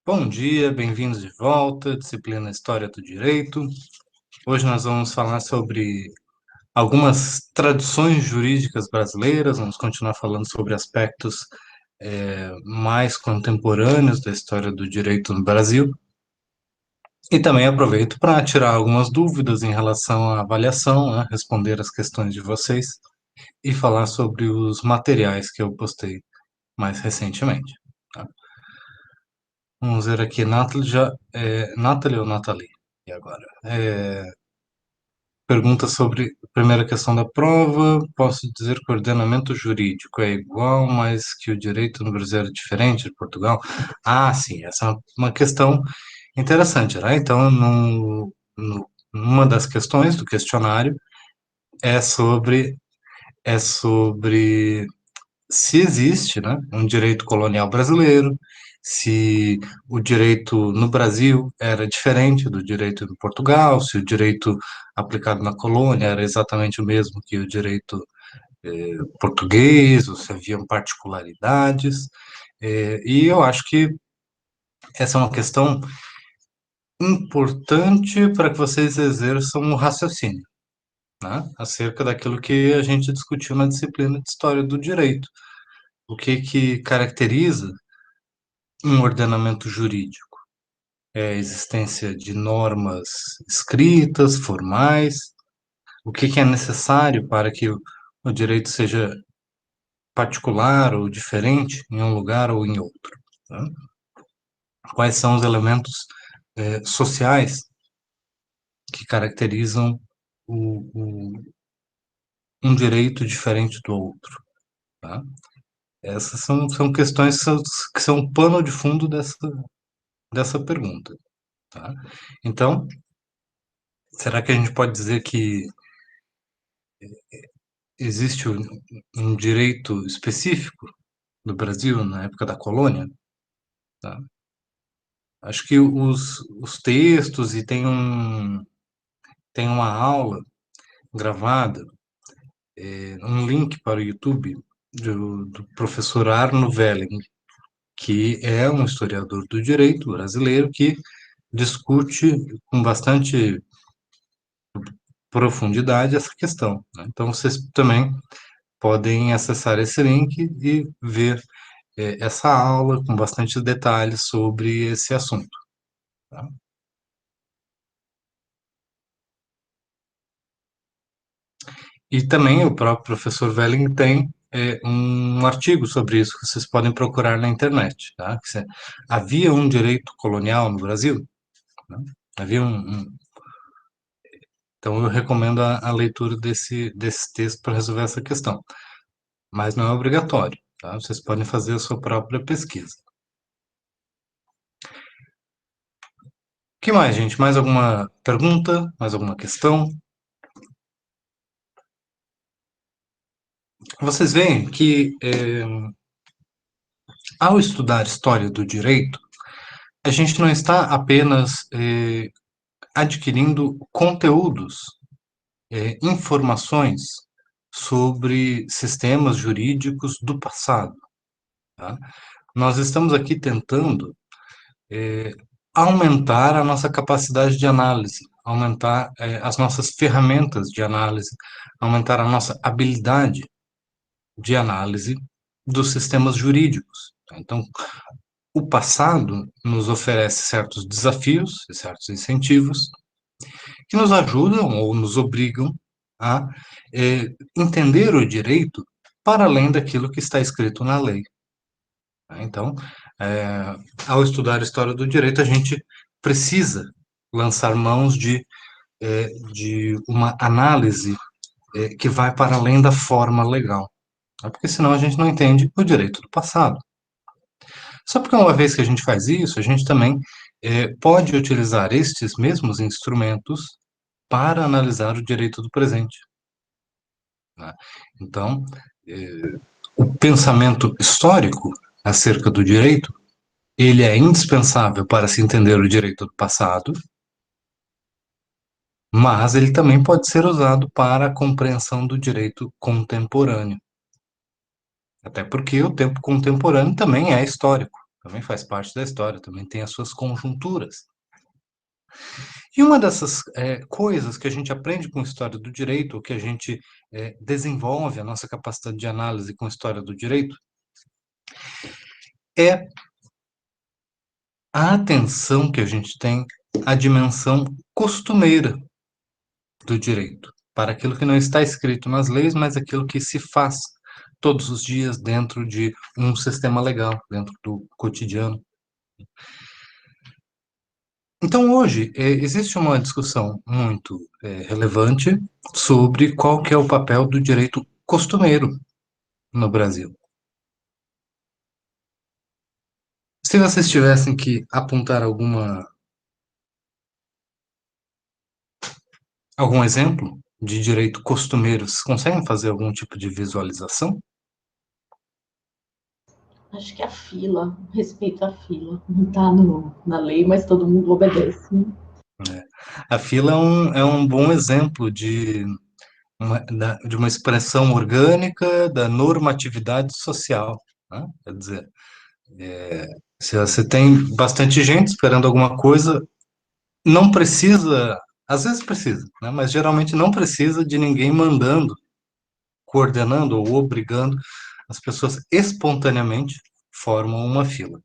Bom dia, bem-vindos de volta, disciplina História do Direito. Hoje nós vamos falar sobre algumas tradições jurídicas brasileiras, vamos continuar falando sobre aspectos mais contemporâneos da história do direito no Brasil. E também aproveito para tirar algumas dúvidas em relação à avaliação, né, responder as questões de vocês e falar sobre os materiais que eu postei mais recentemente. Tá? Vamos ver aqui, Nathalie ou Nathalie? E agora? Pergunta sobre a primeira questão da prova. Posso dizer que o ordenamento jurídico é igual, mas que o direito no Brasil é diferente de Portugal? Ah, sim, essa é uma questão interessante, né? Então, numa das questões do questionário é sobre se existe, né, um direito colonial brasileiro, se o direito no Brasil era diferente do direito em Portugal, se o direito aplicado na colônia era exatamente o mesmo que o direito português, ou se haviam particularidades. E eu acho que essa é uma questão importante para que vocês exerçam o raciocínio, né, acerca daquilo que a gente discutiu na disciplina de História do Direito. O que que caracteriza um ordenamento jurídico? É a existência de normas escritas, formais, o que que é necessário para que o direito seja particular ou diferente em um lugar ou em outro, tá? Quais são os elementos sociais que caracterizam um direito diferente do outro, tá? Essas são questões que são o pano de fundo dessa pergunta, tá? Então, será que a gente pode dizer que existe um direito específico do Brasil na época da colônia? Tá? Acho que os textos e tem uma aula gravada, um link para o YouTube do professor Arno Velling, que é um historiador do direito brasileiro que discute com bastante profundidade essa questão, né? Então vocês também podem acessar esse link e ver essa aula com bastante detalhes sobre esse assunto. Tá? E também o próprio professor Welling tem um artigo sobre isso que vocês podem procurar na internet. Tá? Havia um direito colonial no Brasil? Né? Havia então eu recomendo a leitura desse texto para resolver essa questão, mas não é obrigatório. Tá? Vocês podem fazer a sua própria pesquisa. O que mais, gente? Mais alguma pergunta? Mais alguma questão? Vocês veem que, ao estudar história do direito, a gente não está apenas adquirindo conteúdos, informações sobre sistemas jurídicos do passado. Tá? Nós estamos aqui tentando aumentar a nossa capacidade de análise, aumentar as nossas ferramentas de análise, aumentar a nossa habilidade de análise dos sistemas jurídicos. Tá? Então, o passado nos oferece certos desafios e certos incentivos que nos ajudam ou nos obrigam a entender o direito para além daquilo que está escrito na lei. Tá? Então, é, ao estudar a história do direito, a gente precisa lançar mãos de uma análise que vai para além da forma legal, tá? Porque senão a gente não entende o direito do passado. Só porque uma vez que a gente faz isso, a gente também pode utilizar estes mesmos instrumentos para analisar o direito do presente, né? Então, o pensamento histórico acerca do direito, ele é indispensável para se entender o direito do passado, mas ele também pode ser usado para a compreensão do direito contemporâneo. Até porque o tempo contemporâneo também é histórico. também faz parte da história, também tem as suas conjunturas. E uma dessas coisas que a gente aprende com história do direito, ou que a gente desenvolve a nossa capacidade de análise com história do direito, é a atenção que a gente tem à dimensão costumeira do direito, para aquilo que não está escrito nas leis, mas aquilo que se faz todos os dias dentro de um sistema legal, dentro do cotidiano. Então, hoje, existe uma discussão muito relevante sobre qual que é o papel do direito costumeiro no Brasil. Se vocês tivessem que apontar algum exemplo de direito costumeiro, vocês conseguem fazer algum tipo de visualização? Acho que a fila, respeito à fila. Não está na lei, mas todo mundo obedece. A fila é um bom exemplo de uma expressão orgânica da normatividade social, né? Quer dizer, se você tem bastante gente esperando alguma coisa, não precisa, às vezes precisa, né? Mas geralmente não precisa de ninguém mandando, coordenando ou obrigando, as pessoas espontaneamente formam uma fila,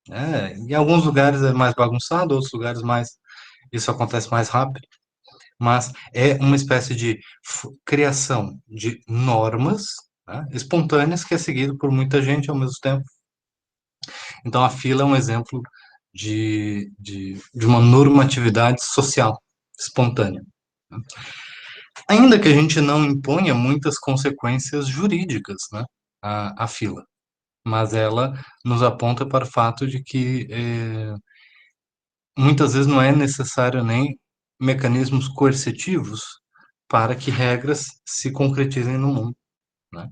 né? Em alguns lugares é mais bagunçado, outros lugares mais, isso acontece mais rápido, mas é uma espécie de criação de normas, né, espontâneas que é seguido por muita gente ao mesmo tempo. Então, a fila é um exemplo de uma normatividade social espontânea. Ainda que a gente não imponha muitas consequências jurídicas, né, à fila, mas ela nos aponta para o fato de que muitas vezes não é necessário nem mecanismos coercitivos para que regras se concretizem no mundo, né?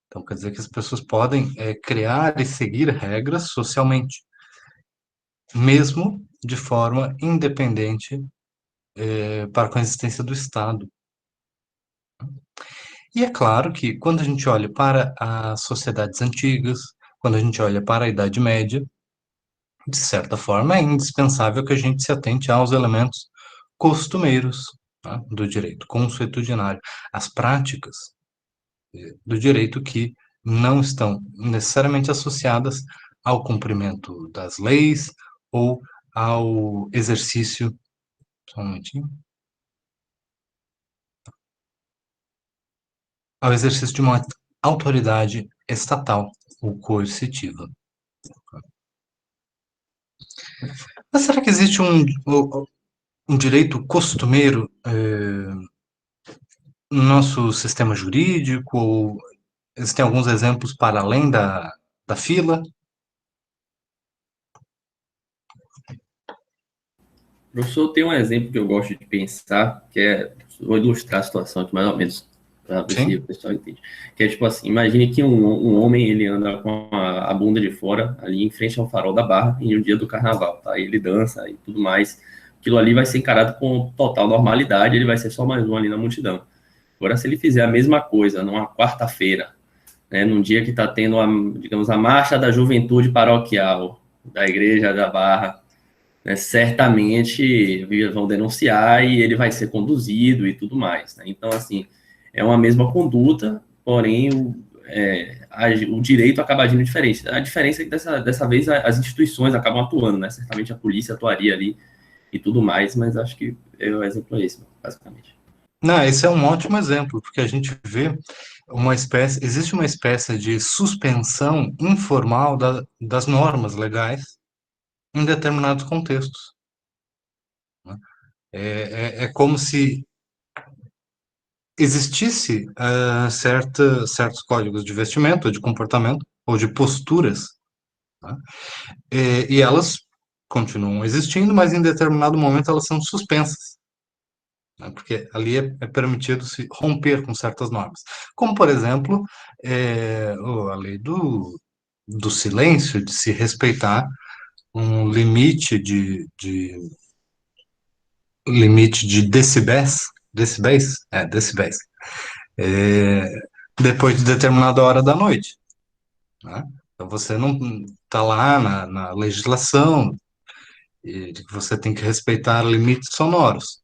Então, quer dizer que as pessoas podem criar e seguir regras socialmente, mesmo de forma independente para com a existência do Estado. E é claro que quando a gente olha para as sociedades antigas, quando a gente olha para a Idade Média, de certa forma é indispensável que a gente se atente aos elementos costumeiros, tá, do direito consuetudinário, as práticas do direito que não estão necessariamente associadas ao cumprimento das leis ou ao exercício, só um momentinho, ao exercício de uma autoridade estatal ou coercitiva. Mas será que existe um direito costumeiro no nosso sistema jurídico? Ou existem alguns exemplos para além da fila? Professor, tem um exemplo que eu gosto de pensar, que é, vou ilustrar a situação aqui mais ou menos, para ver se o Sim, pessoal entende. Que é tipo assim, imagine que um homem, ele anda com a bunda de fora, ali em frente ao farol da Barra, em um dia do carnaval, tá? Ele dança e tudo mais. Aquilo ali vai ser encarado com total normalidade, ele vai ser só mais um ali na multidão. Agora, se ele fizer a mesma coisa numa quarta-feira, né, num dia que está tendo, digamos, a marcha da juventude paroquial da Igreja da Barra, né, certamente vão denunciar e ele vai ser conduzido e tudo mais. Né? Então, assim, é uma mesma conduta, porém o direito acaba agindo diferente. A diferença é que dessa vez as instituições acabam atuando, né? Certamente a polícia atuaria ali e tudo mais, mas acho que o exemplo é esse, basicamente. não, esse é um ótimo exemplo, porque a gente vê existe uma espécie de suspensão informal das normas legais em determinados contextos, né? É como se existisse certos códigos de vestimento, de comportamento, ou de posturas, né? E elas continuam existindo, mas em determinado momento elas são suspensas, né? Porque ali é permitido se romper com certas normas. Como, por exemplo, a lei do silêncio, de se respeitar um limite de decibéis, é, depois de determinada hora da noite, né? Então você tá lá na legislação, e de que você tem que respeitar limites sonoros.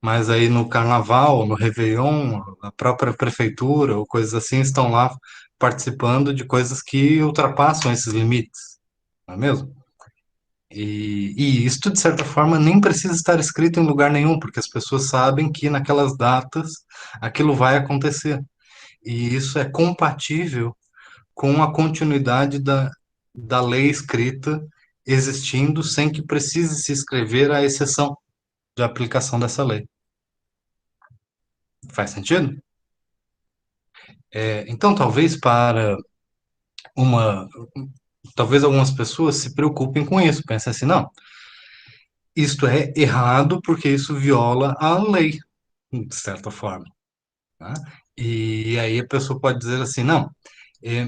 Mas aí no Carnaval, no Réveillon, a própria prefeitura ou coisas assim estão lá participando de coisas que ultrapassam esses limites, não é mesmo? E isso, de certa forma, nem precisa estar escrito em lugar nenhum, porque as pessoas sabem que naquelas datas aquilo vai acontecer. E isso é compatível com a continuidade da lei escrita existindo sem que precise se escrever a exceção de aplicação dessa lei. Faz sentido? Então, uma, talvez algumas pessoas se preocupem com isso, pensem assim, não, isto é errado porque isso viola a lei, de certa forma, né? E aí a pessoa pode dizer assim, não,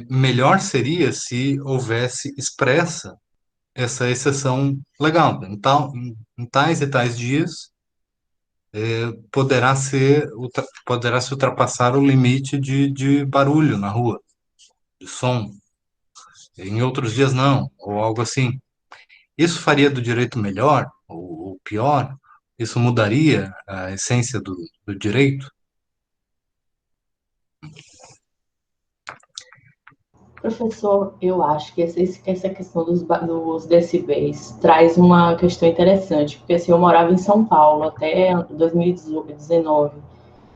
melhor seria se houvesse expressa essa exceção legal. Em tais e tais dias, poderá se ultrapassar o limite de barulho na rua, de som. Em outros dias não, ou algo assim. Isso faria do direito melhor ou pior? Isso mudaria a essência do direito? Professor, eu acho que essa questão dos decibéis traz uma questão interessante, porque assim, eu morava em São Paulo até 2019,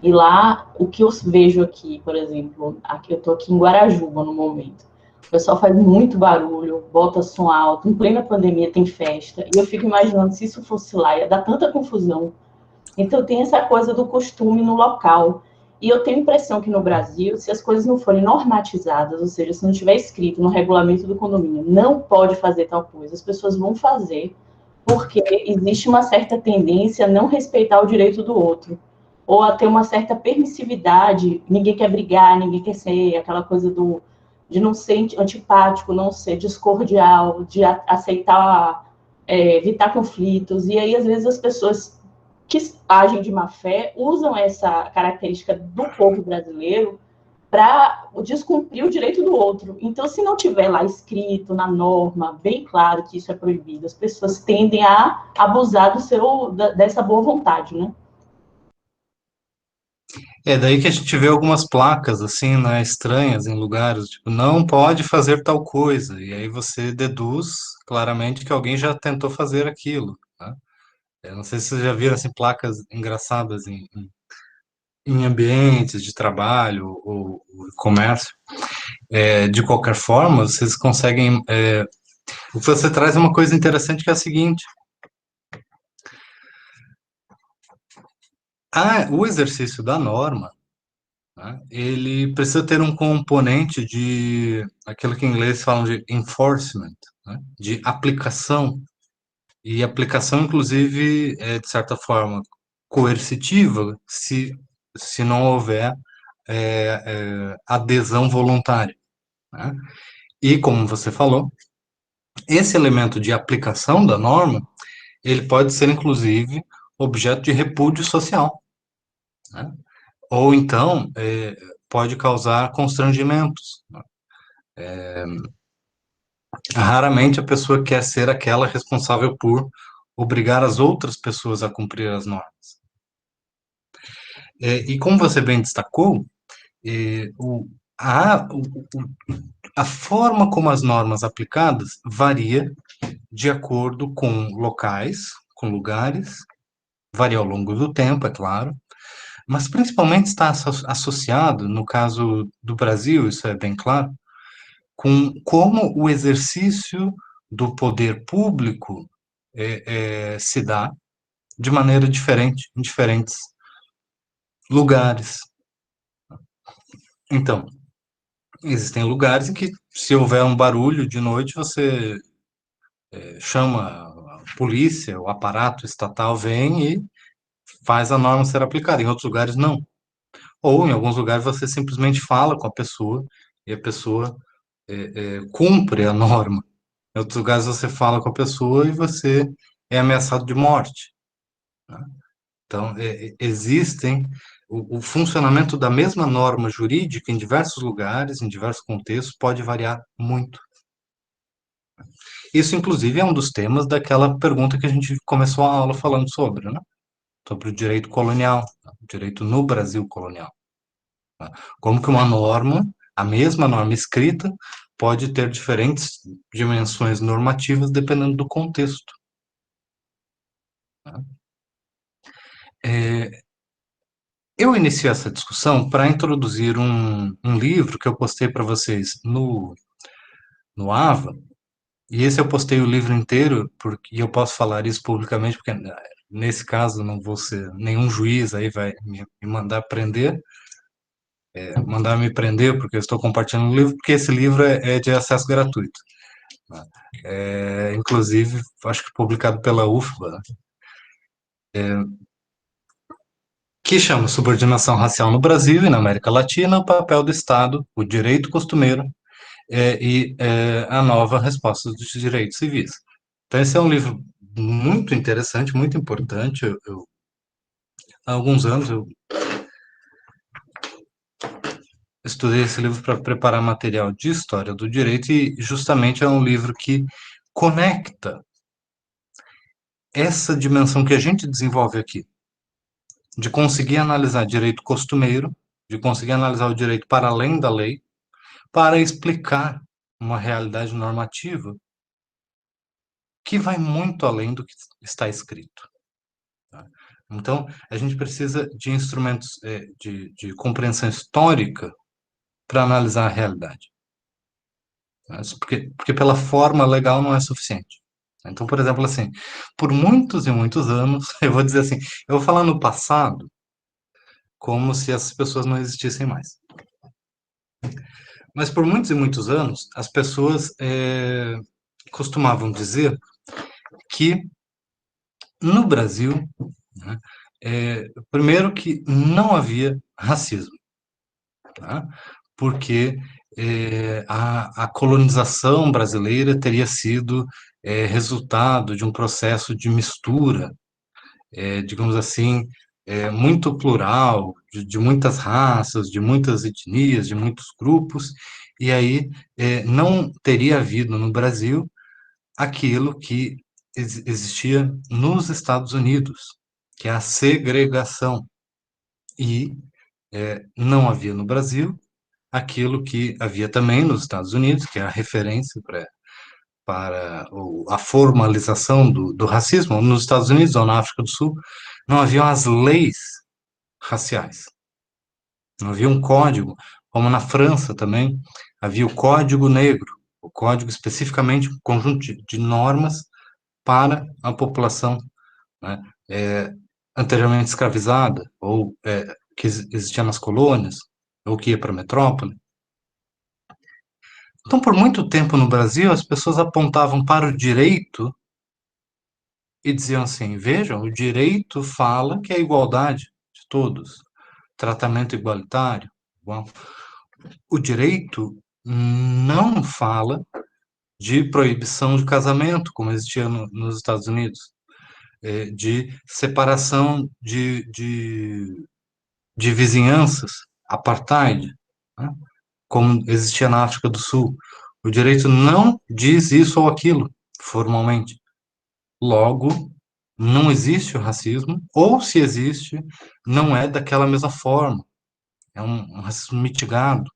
e lá o que eu vejo aqui, por exemplo, aqui eu estou aqui em Guarajuba no momento, o pessoal faz muito barulho, bota som alto, em plena pandemia tem festa, e eu fico imaginando se isso fosse lá, ia dar tanta confusão. Então, tem essa coisa do costume no local. E eu tenho a impressão que no Brasil, se as coisas não forem normatizadas, ou seja, se não tiver escrito no regulamento do condomínio, não pode fazer tal coisa, as pessoas vão fazer, porque existe uma certa tendência a não respeitar o direito do outro, ou a ter uma certa permissividade, ninguém quer brigar, ninguém quer ser aquela coisa de não ser antipático, não ser discordial, de aceitar, evitar conflitos, e aí às vezes as pessoas que agem de má fé usam essa característica do povo brasileiro para descumprir o direito do outro. Então, se não tiver lá escrito na norma, bem claro que isso é proibido, as pessoas tendem a abusar dessa boa vontade, né? É daí que a gente vê algumas placas assim, né, estranhas em lugares, tipo, não pode fazer tal coisa. E aí você deduz claramente que alguém já tentou fazer aquilo, né? Eu não sei se vocês já viram assim, placas engraçadas em ambientes de trabalho ou comércio. De qualquer forma, vocês conseguem. O que você traz é uma coisa interessante que é a seguinte: o exercício da norma, né, ele precisa ter um componente de aquilo que em inglês falam de enforcement, né, de aplicação. E aplicação, inclusive, é, de certa forma, coercitiva, se não houver adesão voluntária, né? E, como você falou, esse elemento de aplicação da norma, ele pode ser, inclusive, objeto de repúdio social, né? Ou então, pode causar constrangimentos, né? Raramente a pessoa quer ser aquela responsável por obrigar as outras pessoas a cumprir as normas. E como você bem destacou, eh, o, a forma como as normas aplicadas varia de acordo com locais, com lugares, varia ao longo do tempo, é claro, mas principalmente está associado, no caso do Brasil, isso é bem claro, com como o exercício do poder público se dá de maneira diferente em diferentes lugares. Então, existem lugares em que, se houver um barulho de noite, você chama a polícia, o aparato estatal vem e faz a norma ser aplicada. Em outros lugares, não. Ou, em alguns lugares, você simplesmente fala com a pessoa e a pessoa cumpre a norma. Em outros lugares, você fala com a pessoa e você é ameaçado de morte, né? Então, existem o funcionamento da mesma norma jurídica em diversos lugares, em diversos contextos, pode variar muito. Isso, inclusive, é um dos temas daquela pergunta que a gente começou a aula falando sobre, né? Sobre o direito colonial, o direito no Brasil colonial. Tá? Como que uma norma, a mesma norma escrita, pode ter diferentes dimensões normativas dependendo do contexto. Tá? Eu iniciei essa discussão para introduzir um livro que eu postei para vocês no AVA, e esse eu postei o livro inteiro, e eu posso falar isso publicamente, porque nesse caso não vou ser nenhum juiz aí vai me mandar prender, mandar me prender porque eu estou compartilhando o livro, porque esse livro é de acesso gratuito. Né? Inclusive, acho que publicado pela UFBA, né? Que chama Subordinação Racial no Brasil e na América Latina, o papel do Estado, o direito costumeiro a nova resposta dos direitos civis. Então, esse é um livro muito interessante, muito importante. Há alguns anos eu estudei esse livro para preparar material de história do direito e justamente é um livro que conecta essa dimensão que a gente desenvolve aqui, de conseguir analisar direito costumeiro, de conseguir analisar o direito para além da lei, para explicar uma realidade normativa que vai muito além do que está escrito. Tá? Então, a gente precisa de instrumentos de compreensão histórica para analisar a realidade. Tá? Porque pela forma legal não é suficiente. Então, por exemplo, assim, por muitos e muitos anos, eu vou dizer assim, eu vou falar no passado como se essas pessoas não existissem mais. Mas por muitos e muitos anos, as pessoas costumavam dizer que no Brasil, né, primeiro que não havia racismo, tá? Porque a colonização brasileira teria sido resultado de um processo de mistura, digamos assim, muito plural, de muitas raças, de muitas etnias, de muitos grupos, e aí não teria havido no Brasil aquilo que existia nos Estados Unidos, que é a segregação, e não havia no Brasil aquilo que havia também nos Estados Unidos, que é a referência para a formalização do racismo. Nos Estados Unidos ou na África do Sul, não haviam as leis raciais, não havia um código, como na França também, havia o Código Negro, o código especificamente um conjunto de normas para a população, né, anteriormente escravizada, ou que existia nas colônias, ou que ia para a metrópole. Então, por muito tempo no Brasil, as pessoas apontavam para o direito e diziam assim: vejam, o direito fala que é a igualdade de todos, tratamento igualitário. Bom, o direito não fala de proibição de casamento, como existia nos Estados Unidos, de separação de vizinhanças, apartheid, né, como existia na África do Sul. O direito não diz isso ou aquilo, formalmente. Logo, não existe o racismo, ou se existe, não é daquela mesma forma. É um racismo mitigado.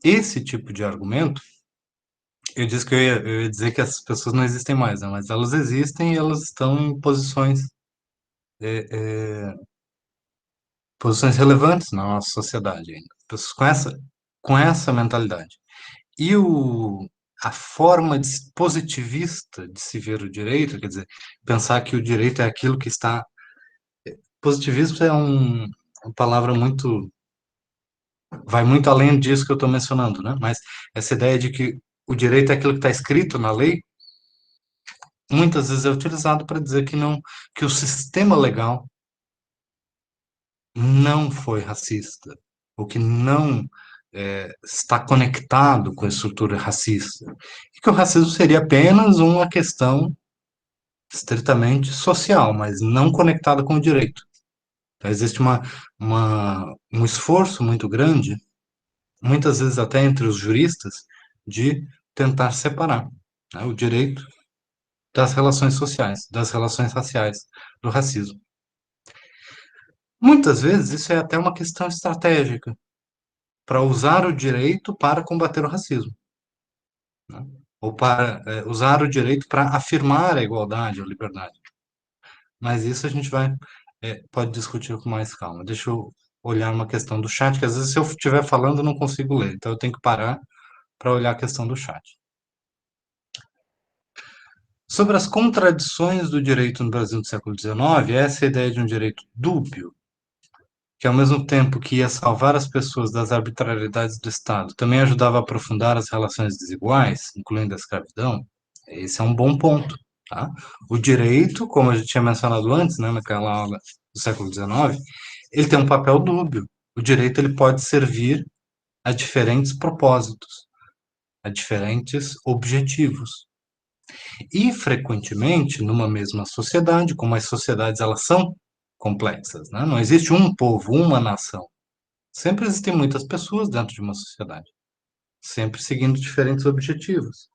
Esse tipo de argumento, eu disse que eu ia dizer que essas pessoas não existem mais, né? Mas elas existem e elas estão em posições relevantes na nossa sociedade ainda. Pessoas com essa mentalidade. E a forma positivista de se ver o direito, quer dizer, pensar que o direito é aquilo que está. Positivismo é uma palavra muito. Vai muito além disso que eu estou mencionando, né? Mas essa ideia de que o direito é aquilo que está escrito na lei, muitas vezes é utilizado para dizer que não, que o sistema legal não foi racista, ou que não está conectado com a estrutura racista, e que o racismo seria apenas uma questão estritamente social, mas não conectada com o direito. Então, existe um esforço muito grande, muitas vezes até entre os juristas, de tentar separar, né, o direito das relações sociais, das relações raciais, do racismo. Muitas vezes isso é até uma questão estratégica, para usar o direito para combater o racismo, né? Ou para usar o direito para afirmar a igualdade, a liberdade. Mas isso a gente pode discutir com mais calma. Deixa eu olhar uma questão do chat, que às vezes se eu estiver falando eu não consigo ler, então eu tenho que parar para olhar a questão do chat. Sobre as contradições do direito no Brasil do século XIX, essa ideia de um direito dúbio, que ao mesmo tempo que ia salvar as pessoas das arbitrariedades do Estado, também ajudava a aprofundar as relações desiguais, incluindo a escravidão, esse é um bom ponto, tá? O direito, como a gente tinha mencionado antes, né, naquela aula do século XIX, ele tem um papel dúbio. O direito ele pode servir a diferentes propósitos, a diferentes objetivos. E, frequentemente, numa mesma sociedade, como as sociedades elas são complexas, né? Não existe um povo, uma nação. Sempre existem muitas pessoas dentro de uma sociedade, sempre seguindo diferentes objetivos.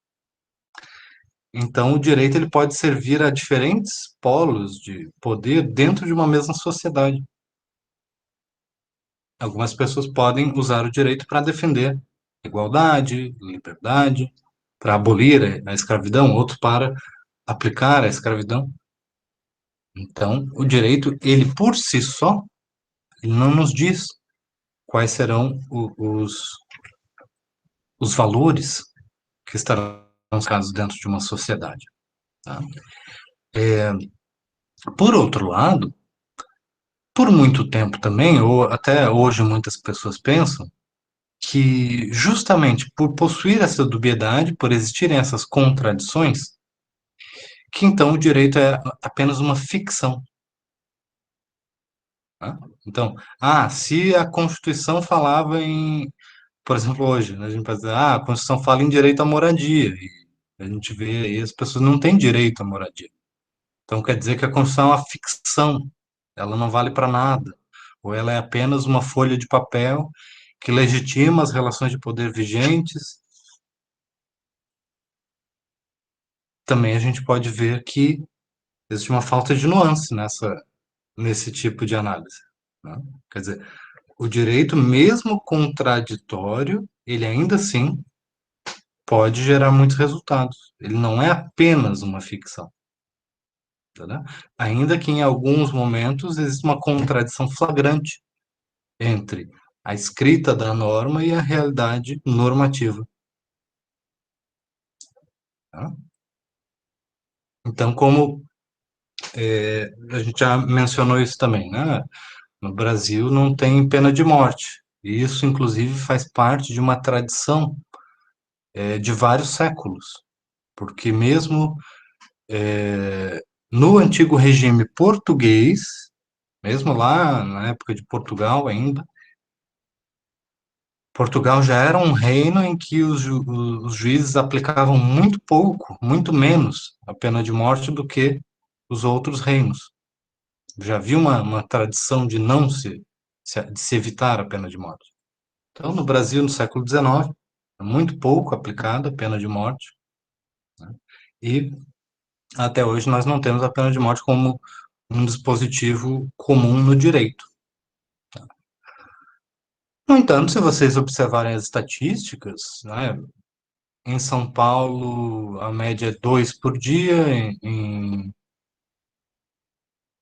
Então, o direito ele pode servir a diferentes polos de poder dentro de uma mesma sociedade. Algumas pessoas podem usar o direito para defender igualdade, liberdade, para abolir a escravidão, outros para aplicar a escravidão. Então, o direito, ele por si só, ele não nos diz quais serão os valores que estarão casos dentro de uma sociedade. Tá? Por outro lado, por muito tempo também, ou até hoje muitas pessoas pensam, que justamente por possuir essa dubiedade, por existirem essas contradições, que então o direito é apenas uma ficção. Tá? Então, se a Constituição falava em, por exemplo, hoje, né, a gente pode dizer, a Constituição fala em direito à moradia, e a gente vê aí as pessoas não têm direito à moradia. Então quer dizer que a Constituição é uma ficção, ela não vale para nada, ou ela é apenas uma folha de papel que legitima as relações de poder vigentes. Também a gente pode ver que existe uma falta de nuance nesse tipo de análise, né? Quer dizer, o direito, mesmo contraditório, ele ainda assim pode gerar muitos resultados. Ele não é apenas uma ficção. Entendeu? Ainda que em alguns momentos exista uma contradição flagrante entre a escrita da norma e a realidade normativa. Tá? Então, como a gente já mencionou isso também, né? No Brasil não tem pena de morte. E isso, inclusive, faz parte de uma tradição de vários séculos, porque mesmo no antigo regime português, mesmo lá na época de Portugal ainda, Portugal já era um reino em que os juízes aplicavam muito pouco, muito menos a pena de morte do que os outros reinos. Já havia uma tradição de não de se evitar a pena de morte. Então, no Brasil, no século XIX, é muito pouco aplicada a pena de morte, né? E até hoje nós não temos a pena de morte como um dispositivo comum no direito. No entanto, se vocês observarem as estatísticas, né, em São Paulo a média é 2 por dia,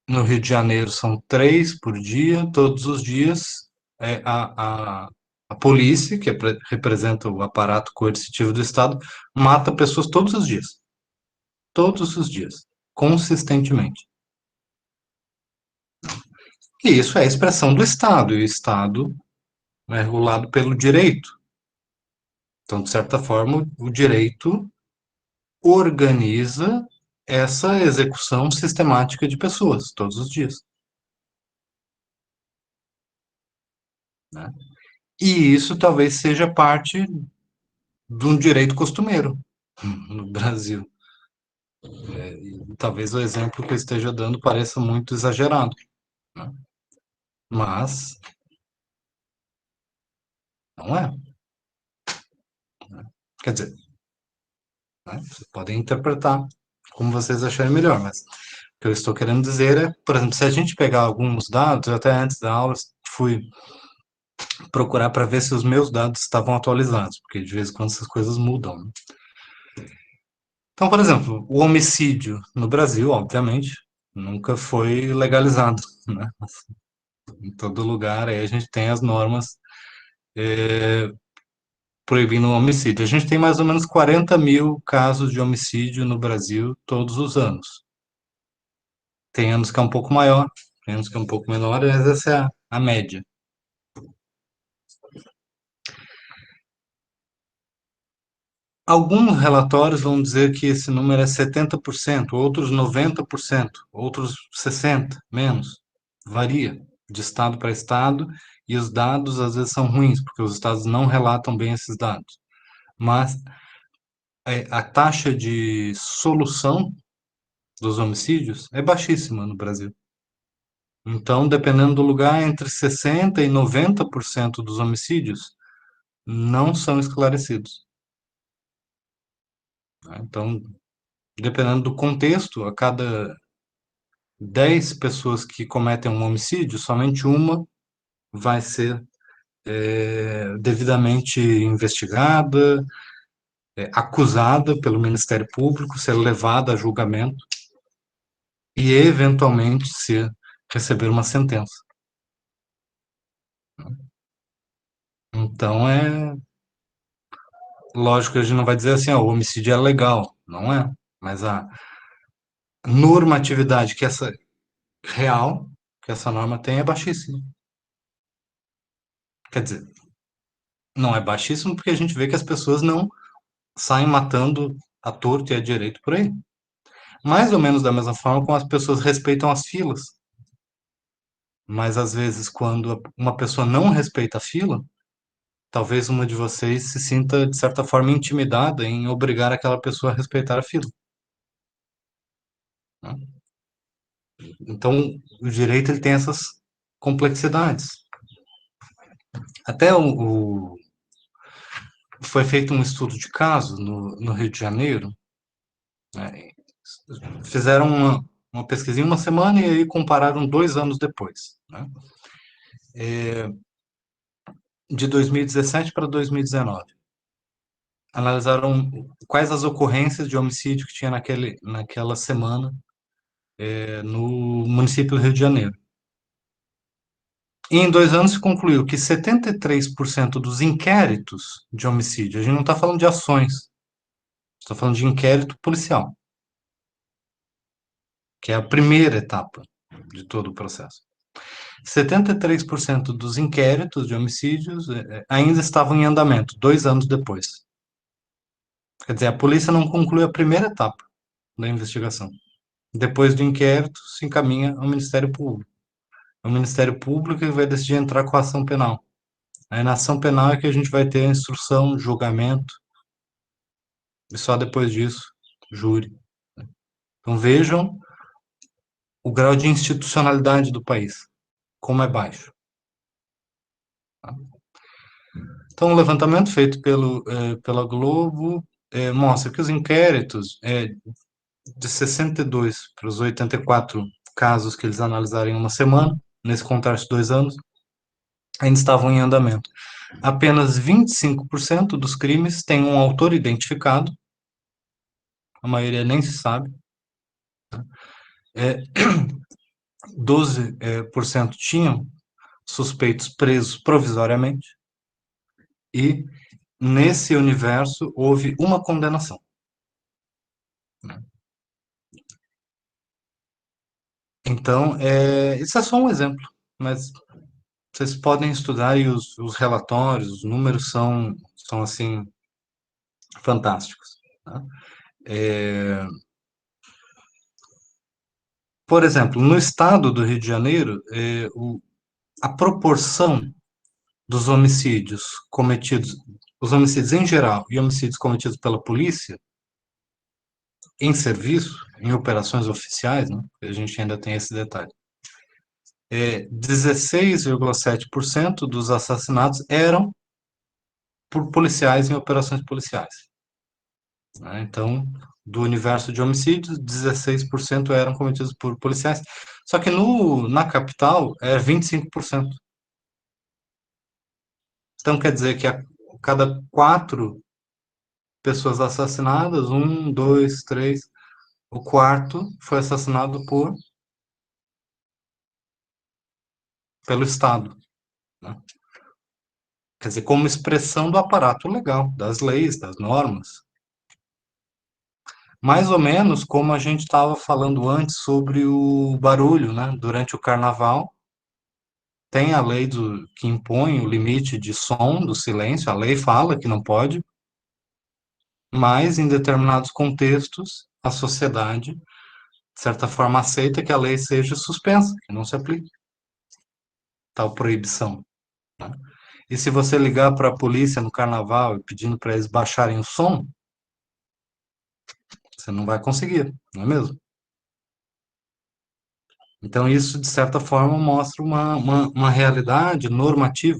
no Rio de Janeiro são 3 por dia, todos os dias a polícia, que representa o aparato coercitivo do Estado, mata pessoas todos os dias, consistentemente. E isso é a expressão do Estado, e o Estado é regulado pelo direito. Então, de certa forma, o direito organiza essa execução sistemática de pessoas, todos os dias, né? E isso talvez seja parte de um direito costumeiro no Brasil. E talvez o exemplo que eu esteja dando pareça muito exagerado, né? Mas não é. Quer dizer, né? Vocês podem interpretar como vocês acharem melhor, mas o que eu estou querendo dizer é, por exemplo, se a gente pegar alguns dados, eu até antes da aula fui procurar para ver se os meus dados estavam atualizados, porque de vez em quando essas coisas mudam, né? Então, por exemplo, o homicídio no Brasil, obviamente, nunca foi legalizado, né? Em todo lugar aí a gente tem as normas proibindo o homicídio. A gente tem mais ou menos 40 mil casos de homicídio no Brasil todos os anos. Tem anos que é um pouco maior, tem anos que é um pouco menor, mas essa é a média. Alguns relatórios vão dizer que esse número é 70%, outros 90%, outros 60%, menos. Varia de estado para estado e os dados às vezes são ruins, porque os estados não relatam bem esses dados. Mas a taxa de solução dos homicídios é baixíssima no Brasil. Então, dependendo do lugar, entre 60% e 90% dos homicídios não são esclarecidos, né? Então, dependendo do contexto, a cada 10 pessoas que cometem um homicídio, somente uma vai ser devidamente investigada, acusada pelo Ministério Público, ser levada a julgamento e, eventualmente, receber uma sentença. Então, lógico que a gente não vai dizer assim, ó, o homicídio é legal, não é? Mas a normatividade que essa real, que essa norma tem é baixíssima. Quer dizer, não é baixíssimo porque a gente vê que as pessoas não saem matando à torto e à direito por aí. Mais ou menos da mesma forma como as pessoas respeitam as filas. Mas às vezes, quando uma pessoa não respeita a fila, talvez uma de vocês se sinta, de certa forma, intimidada em obrigar aquela pessoa a respeitar a fila, né? Então, o direito ele tem essas complexidades. Até foi feito um estudo de caso no Rio de Janeiro, né? Fizeram uma pesquisa em uma semana e aí compararam 2 anos depois, né? De 2017 para 2019. Analisaram quais as ocorrências de homicídio que tinha naquela semana no município do Rio de Janeiro. E em 2 anos se concluiu que 73% dos inquéritos de homicídio, a gente não está falando de ações, está falando de inquérito policial, que é a primeira etapa de todo o processo. 73% dos inquéritos de homicídios ainda estavam em andamento, 2 anos depois. Quer dizer, a polícia não conclui a primeira etapa da investigação. Depois do inquérito, se encaminha ao Ministério Público. O Ministério Público vai decidir entrar com a ação penal. Aí na ação penal é que a gente vai ter a instrução, julgamento, e só depois disso, júri. Então vejam o grau de institucionalidade do país, como é baixo. Então, o levantamento feito pela Globo mostra que os inquéritos, de 62 para os 84 casos que eles analisaram em uma semana, nesse contraste de 2 anos, ainda estavam em andamento. Apenas 25% dos crimes têm um autor identificado, a maioria nem se sabe. 12% tinham suspeitos presos provisoriamente, e nesse universo houve uma condenação. Então, isso é só um exemplo, mas vocês podem estudar e os relatórios, os números são assim, fantásticos, tá? Por exemplo, no estado do Rio de Janeiro, a proporção dos homicídios cometidos, os homicídios em geral e homicídios cometidos pela polícia em serviço, em operações oficiais, né? A gente ainda tem esse detalhe. 16,7% dos assassinatos eram por policiais em operações policiais. né? Então, do universo de homicídios, 16% eram cometidos por policiais. Só que na capital é 25%. Então, quer dizer que a cada quatro pessoas assassinadas, um, dois, três, o quarto foi assassinado pelo Estado, né? Quer dizer, como expressão do aparato legal, das leis, das normas. Mais ou menos como a gente estava falando antes sobre o barulho, né? Durante o carnaval, tem a lei que impõe o limite de som do silêncio, a lei fala que não pode, mas em determinados contextos, a sociedade, de certa forma, aceita que a lei seja suspensa, que não se aplique tal proibição, né? E se você ligar para a polícia no carnaval e pedindo para eles baixarem o som, você não vai conseguir, não é mesmo? Então, isso, de certa forma, mostra uma realidade normativa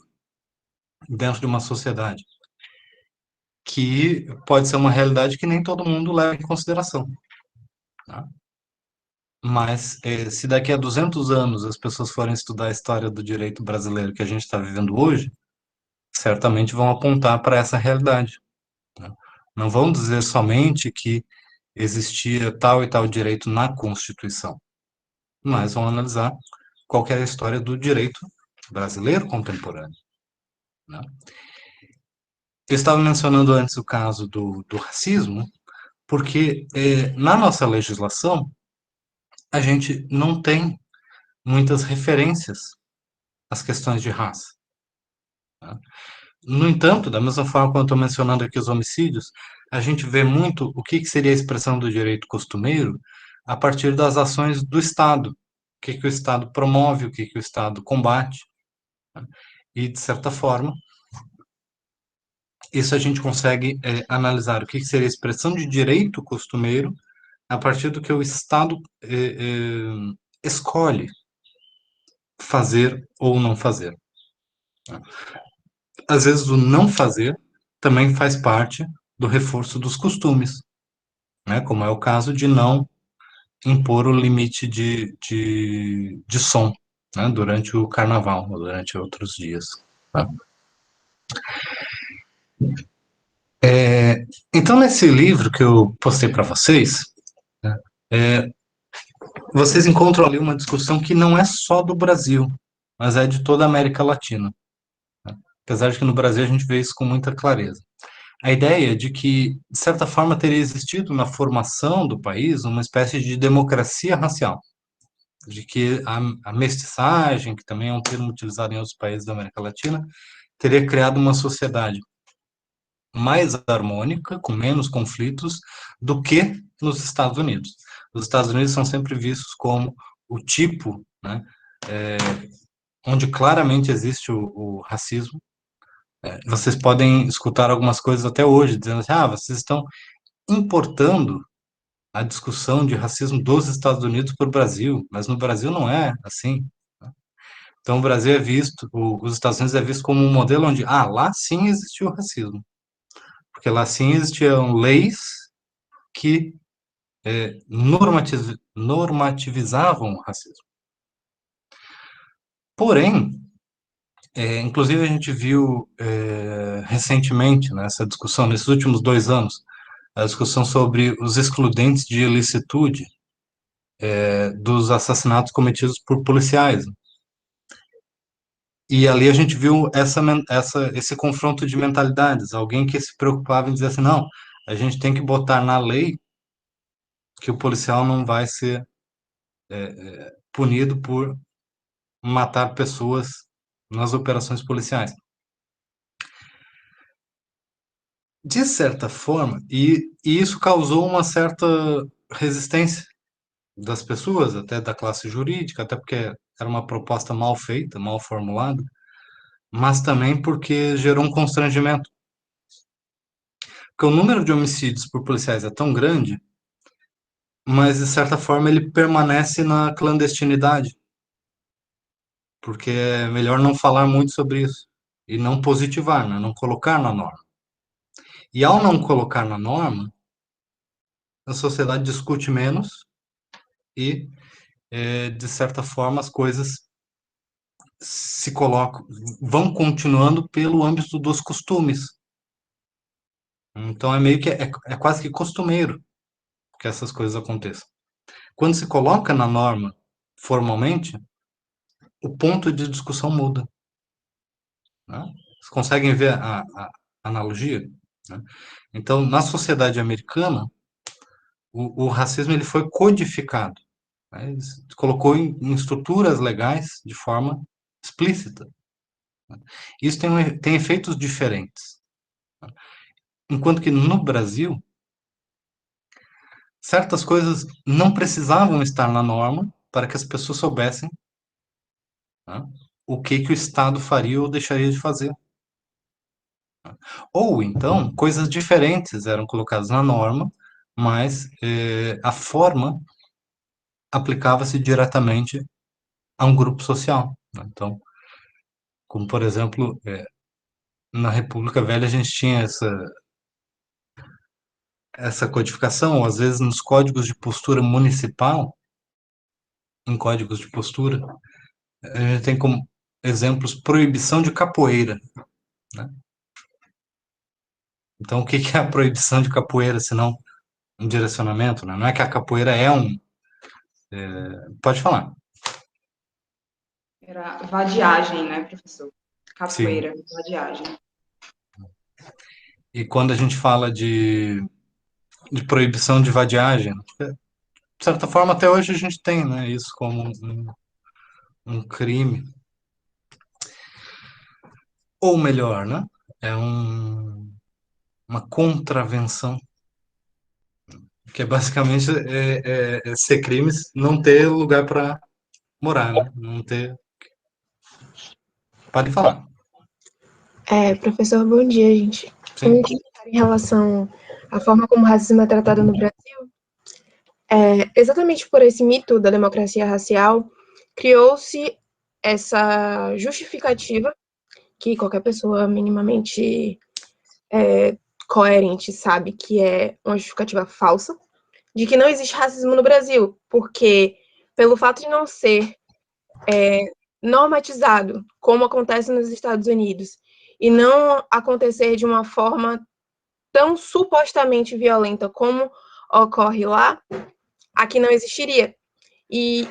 dentro de uma sociedade, que pode ser uma realidade que nem todo mundo leva em consideração, tá? Mas, se daqui a 200 anos as pessoas forem estudar a história do direito brasileiro que a gente está vivendo hoje, certamente vão apontar para essa realidade, né? Não vão dizer somente que existia tal e tal direito na Constituição, mas vão analisar qual que é a história do direito brasileiro contemporâneo, né? Eu estava mencionando antes o caso do racismo, porque na nossa legislação a gente não tem muitas referências às questões de raça, né? No entanto, da mesma forma que eu estou mencionando aqui os homicídios, a gente vê muito o que seria a expressão do direito costumeiro a partir das ações do Estado. O que o Estado promove, o que o Estado combate, né? E, de certa forma, isso a gente consegue analisar o que seria a expressão de direito costumeiro a partir do que o Estado escolhe fazer ou não fazer, né? Às vezes, o não fazer também faz parte do reforço dos costumes, né? Como é o caso de não impor o limite de som, né? Durante o carnaval ou durante outros dias, tá? Então, nesse livro que eu postei para vocês, né, vocês encontram ali uma discussão que não é só do Brasil, mas é de toda a América Latina, né? Apesar de que no Brasil a gente vê isso com muita clareza. A ideia de que, de certa forma, teria existido na formação do país uma espécie de democracia racial, de que a mestiçagem, que também é um termo utilizado em outros países da América Latina, teria criado uma sociedade mais harmônica, com menos conflitos, do que nos Estados Unidos. Os Estados Unidos são sempre vistos como o tipo, né, onde claramente existe o racismo. Vocês podem escutar algumas coisas até hoje, dizendo assim, vocês estão importando a discussão de racismo dos Estados Unidos para o Brasil, mas no Brasil não é assim, né? Então o Brasil é visto, os Estados Unidos é visto como um modelo onde, lá sim existiu racismo, porque lá sim existiam leis que normativizavam o racismo. Porém, inclusive a gente viu recentemente nessa discussão, nesses últimos 2 anos, a discussão sobre os excludentes de ilicitude dos assassinatos cometidos por policiais. E ali a gente viu esse confronto de mentalidades, alguém que se preocupava em dizer assim, não, a gente tem que botar na lei que o policial não vai ser punido por matar pessoas nas operações policiais. De certa forma, e isso causou uma certa resistência das pessoas, até da classe jurídica, até porque era uma proposta mal feita, mal formulada, mas também porque gerou um constrangimento. Porque o número de homicídios por policiais é tão grande, mas de certa forma ele permanece na clandestinidade, porque é melhor não falar muito sobre isso e não positivar, né? Não colocar na norma. E ao não colocar na norma, a sociedade discute menos e, de certa forma, as coisas se colocam, vão continuando pelo âmbito dos costumes. Então, é meio que, é quase que costumeiro que essas coisas aconteçam. Quando se coloca na norma formalmente, o ponto de discussão muda, né? Vocês conseguem ver a analogia, né? Então, na sociedade americana, o racismo ele foi codificado, né? Ele se colocou em estruturas legais de forma explícita. Isso tem efeitos diferentes. Enquanto que no Brasil, certas coisas não precisavam estar na norma para que as pessoas soubessem, né, o que o Estado faria ou deixaria de fazer. Ou então, coisas diferentes eram colocadas na norma, mas a forma aplicava-se diretamente a um grupo social, né? Então, como por exemplo, na República Velha a gente tinha essa codificação, ou às vezes nos códigos de postura municipal, em códigos de postura, a gente tem como exemplos proibição de capoeira, né? Então, o que é a proibição de capoeira, se não um direcionamento, né? Não é que a capoeira é um... Pode falar. Era vadiagem, né, professor? Sim. Capoeira, vadiagem. E quando a gente fala de proibição de vadiagem, de certa forma, até hoje a gente tem, né, isso como um crime. Ou melhor, né? É uma contravenção, que é basicamente ser crimes, não ter lugar para morar, né? Não ter. Pode falar. Professor, bom dia, gente. Sim. Um comentário em relação à forma como o racismo é tratado no Brasil. Exatamente por esse mito da democracia racial, criou-se essa justificativa que qualquer pessoa minimamente coerente sabe que é uma justificativa falsa, de que não existe racismo no Brasil, porque pelo fato de não ser normatizado, como acontece nos Estados Unidos, e não acontecer de uma forma tão supostamente violenta como ocorre lá, aqui não existiria. E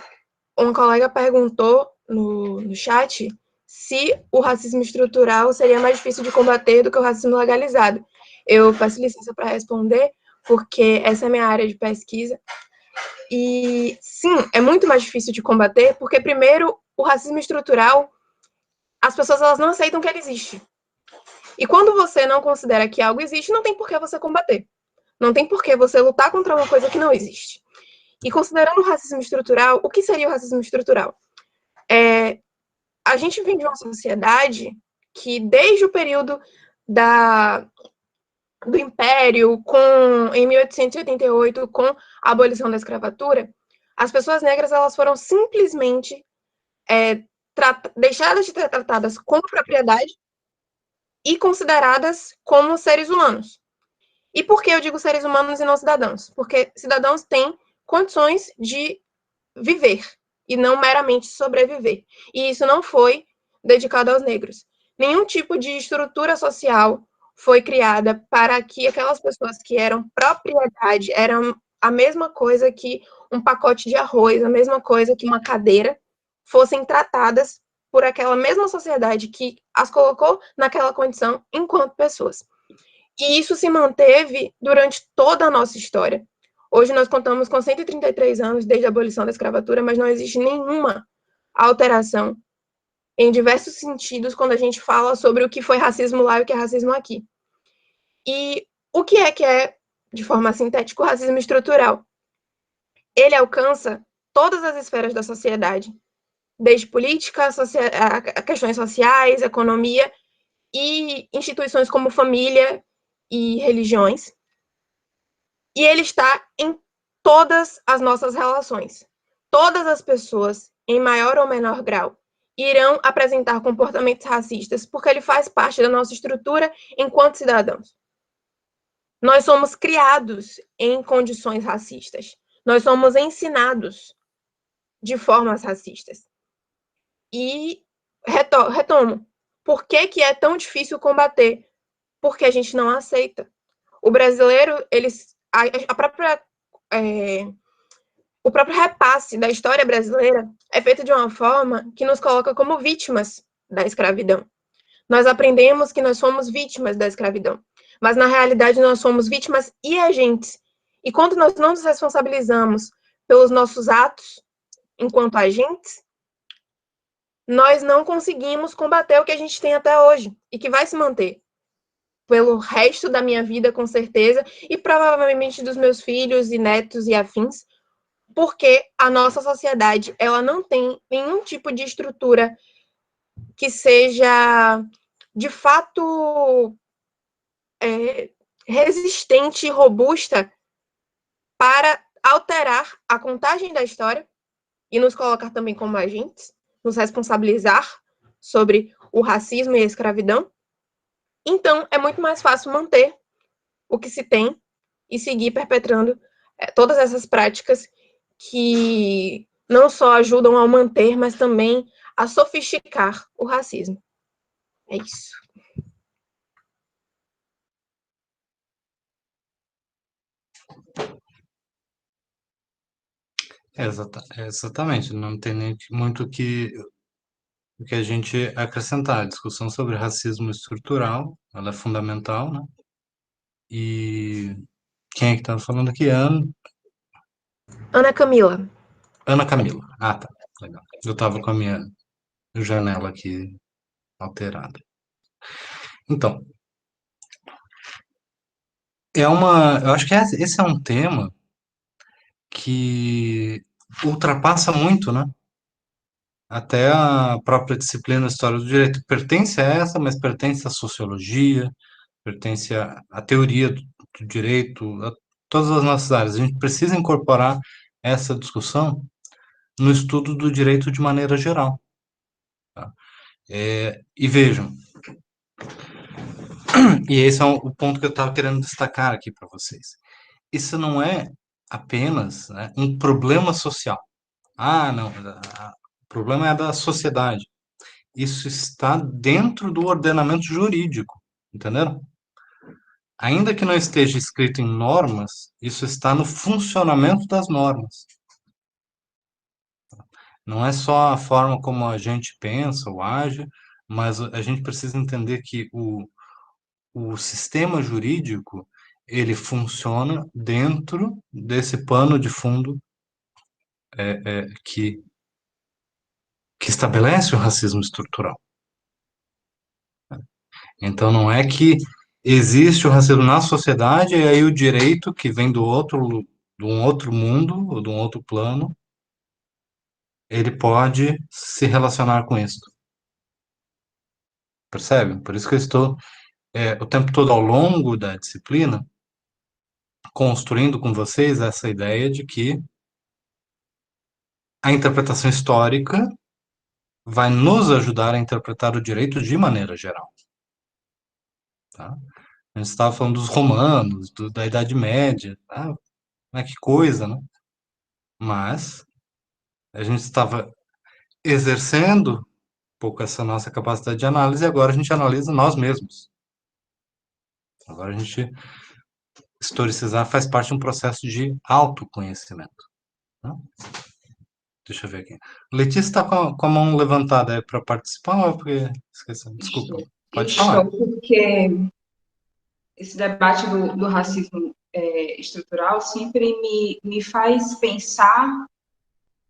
um colega perguntou no chat se o racismo estrutural seria mais difícil de combater do que o racismo legalizado. Eu peço licença para responder, porque essa é a minha área de pesquisa. E, sim, é muito mais difícil de combater, porque, primeiro, o racismo estrutural, as pessoas elas não aceitam que ele existe. E quando você não considera que algo existe, não tem por que você combater. Não tem por que você lutar contra uma coisa que não existe. E considerando o racismo estrutural, o que seria o racismo estrutural? A gente vem de uma sociedade que, desde o período do Império, em 1888, com a abolição da escravatura, as pessoas negras elas foram simplesmente deixadas de ser tratadas como propriedade e consideradas como seres humanos. E por que eu digo seres humanos e não cidadãos? Porque cidadãos têm condições de viver e não meramente sobreviver. E isso não foi dedicado aos negros. Nenhum tipo de estrutura social foi criada para que aquelas pessoas que eram propriedade, eram a mesma coisa que um pacote de arroz, a mesma coisa que uma cadeira, fossem tratadas por aquela mesma sociedade que as colocou naquela condição enquanto pessoas. E isso se manteve durante toda a nossa história. Hoje nós contamos com 133 anos desde a abolição da escravatura, mas não existe nenhuma alteração em diversos sentidos quando a gente fala sobre o que foi racismo lá e o que é racismo aqui. E o que é, de forma sintética, o racismo estrutural? Ele alcança todas as esferas da sociedade, desde política, a questões sociais, economia e instituições como família e religiões. E ele está em todas as nossas relações. Todas as pessoas, em maior ou menor grau, irão apresentar comportamentos racistas, porque ele faz parte da nossa estrutura enquanto cidadãos. Nós somos criados em condições racistas. Nós somos ensinados de formas racistas. E retomo. Por que é tão difícil combater? Porque a gente não aceita. O brasileiro, o próprio repasse da história brasileira é feito de uma forma que nos coloca como vítimas da escravidão. Nós aprendemos que nós somos vítimas da escravidão, mas na realidade nós somos vítimas e agentes. E quando nós não nos responsabilizamos pelos nossos atos enquanto agentes, nós não conseguimos combater o que a gente tem até hoje e que vai se manter pelo resto da minha vida, com certeza, e provavelmente dos meus filhos e netos e afins, porque a nossa sociedade, ela não tem nenhum tipo de estrutura que seja, de fato, resistente e robusta para alterar a contagem da história e nos colocar também como agentes, nos responsabilizar sobre o racismo e a escravidão. Então, é muito mais fácil manter o que se tem e seguir perpetrando todas essas práticas que não só ajudam a manter, mas também a sofisticar o racismo. É isso. Exatamente, não tem nem muito o que a gente acrescentar. A discussão sobre racismo estrutural, ela é fundamental, né? E quem é que está falando aqui? Ana Camila. Ana Camila. Ah, tá. Legal. Eu estava com a minha janela aqui alterada. Então, eu acho que esse é um tema que ultrapassa muito, né? Até a própria disciplina História do Direito pertence a essa, mas pertence à sociologia, pertence à teoria do direito, a todas as nossas áreas. A gente precisa incorporar essa discussão no estudo do direito de maneira geral. Tá? E vejam, e esse é o ponto que eu estava querendo destacar aqui para vocês. Isso não é apenas, né, um problema social. Ah, não, o problema é da sociedade. Isso está dentro do ordenamento jurídico, entenderam? Ainda que não esteja escrito em normas, isso está no funcionamento das normas. Não é só a forma como a gente pensa ou age, mas a gente precisa entender que o sistema jurídico ele funciona dentro desse pano de fundo que estabelece o racismo estrutural. Então não é que existe o racismo na sociedade e aí o direito que vem de um outro mundo ou de um outro plano, ele pode se relacionar com isso. Percebe? Por isso que eu estou o tempo todo ao longo da disciplina construindo com vocês essa ideia de que a interpretação histórica vai nos ajudar a interpretar o direito de maneira geral. Tá? A gente estava falando dos romanos, da Idade Média, tá? Que coisa, né? Mas a gente estava exercendo um pouco essa nossa capacidade de análise e agora a gente analisa nós mesmos. Agora a gente, historicizar faz parte de um processo de autoconhecimento. Né? Deixa eu ver aqui. Letícia está com a mão levantada, é para participar ou é porque esqueci? Desculpa, pode falar. Estou, porque esse debate do racismo estrutural sempre me faz pensar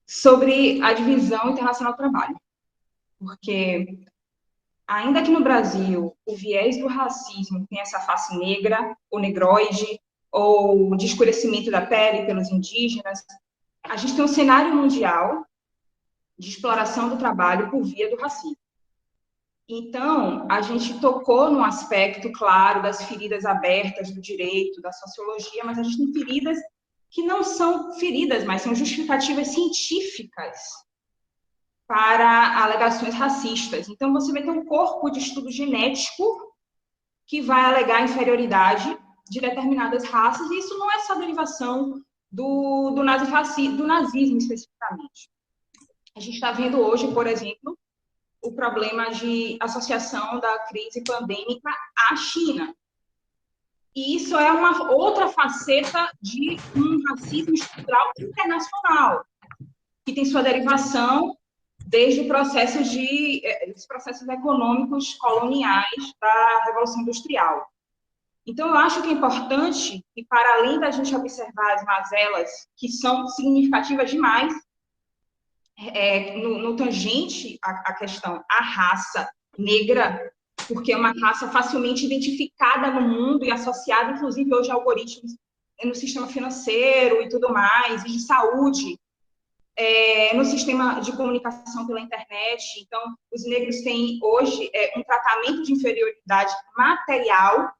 sobre a divisão internacional do trabalho. Porque, ainda que no Brasil o viés do racismo tem essa face negra, ou negroide, ou de escurecimento da pele pelos indígenas, a gente tem um cenário mundial de exploração do trabalho por via do racismo. Então, a gente tocou no aspecto, claro, das feridas abertas do direito, da sociologia, mas a gente tem feridas que não são feridas, mas são justificativas científicas para alegações racistas. Então, você vai ter um corpo de estudo genético que vai alegar inferioridade de determinadas raças, e isso não é só derivação do nazismo especificamente. A gente está vendo hoje, por exemplo, o problema de associação da crise pandêmica à China. E isso é uma outra faceta de um racismo estrutural internacional, que tem sua derivação desde os processos econômicos coloniais da Revolução Industrial. Então, eu acho que é importante que, para além da gente observar as mazelas, que são significativas demais, no tangente à questão, a raça negra, porque é uma raça facilmente identificada no mundo e associada, inclusive, hoje a algoritmos no sistema financeiro e tudo mais, e de saúde, no sistema de comunicação pela internet. Então, os negros têm hoje um tratamento de inferioridade material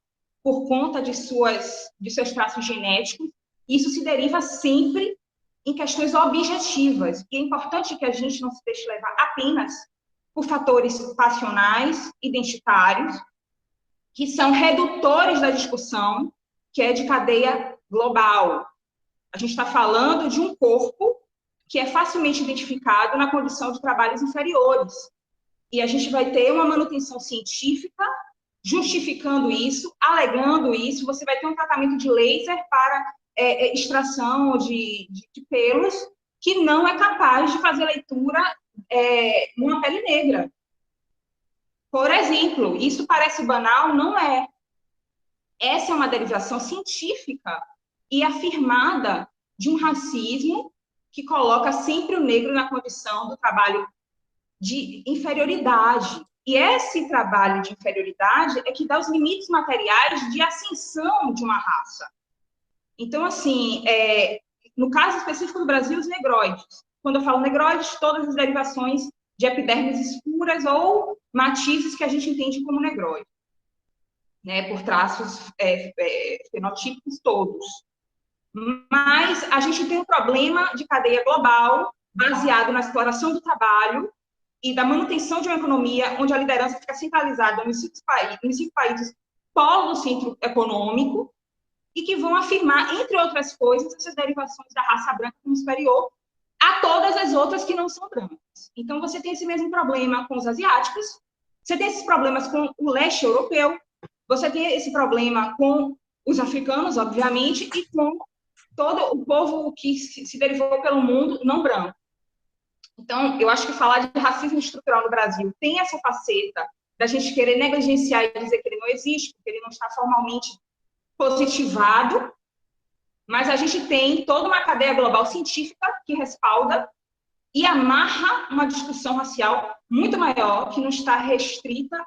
por conta de seus traços genéticos. Isso se deriva sempre em questões objetivas. E é importante que a gente não se deixe levar apenas por fatores passionais, identitários, que são redutores da discussão, que é de cadeia global. A gente está falando de um corpo que é facilmente identificado na condição de trabalhos inferiores. E a gente vai ter uma manutenção científica justificando isso, alegando isso. Você vai ter um tratamento de laser para extração de pelos, que não é capaz de fazer leitura numa pele negra. Por exemplo, isso parece banal, não é. Essa é uma derivação científica e afirmada de um racismo que coloca sempre o negro na condição do trabalho de inferioridade. E esse trabalho de inferioridade é que dá os limites materiais de ascensão de uma raça. Então, assim, no caso específico do Brasil, os negroides. Quando eu falo negroides, todas as derivações de epidermes escuras ou matizes que a gente entende como negroide, né, por traços fenotípicos todos. Mas a gente tem um problema de cadeia global, baseado na exploração do trabalho e da manutenção de uma economia onde a liderança fica centralizada nos cinco países polo do centro econômico, e que vão afirmar, entre outras coisas, essas derivações da raça branca como superior a todas as outras que não são brancas. Então, você tem esse mesmo problema com os asiáticos, você tem esses problemas com o leste europeu, você tem esse problema com os africanos, obviamente, e com todo o povo que se derivou pelo mundo não branco. Então, eu acho que falar de racismo estrutural no Brasil tem essa faceta da gente querer negligenciar e dizer que ele não existe, porque ele não está formalmente positivado, mas a gente tem toda uma cadeia global científica que respalda e amarra uma discussão racial muito maior, que não está restrita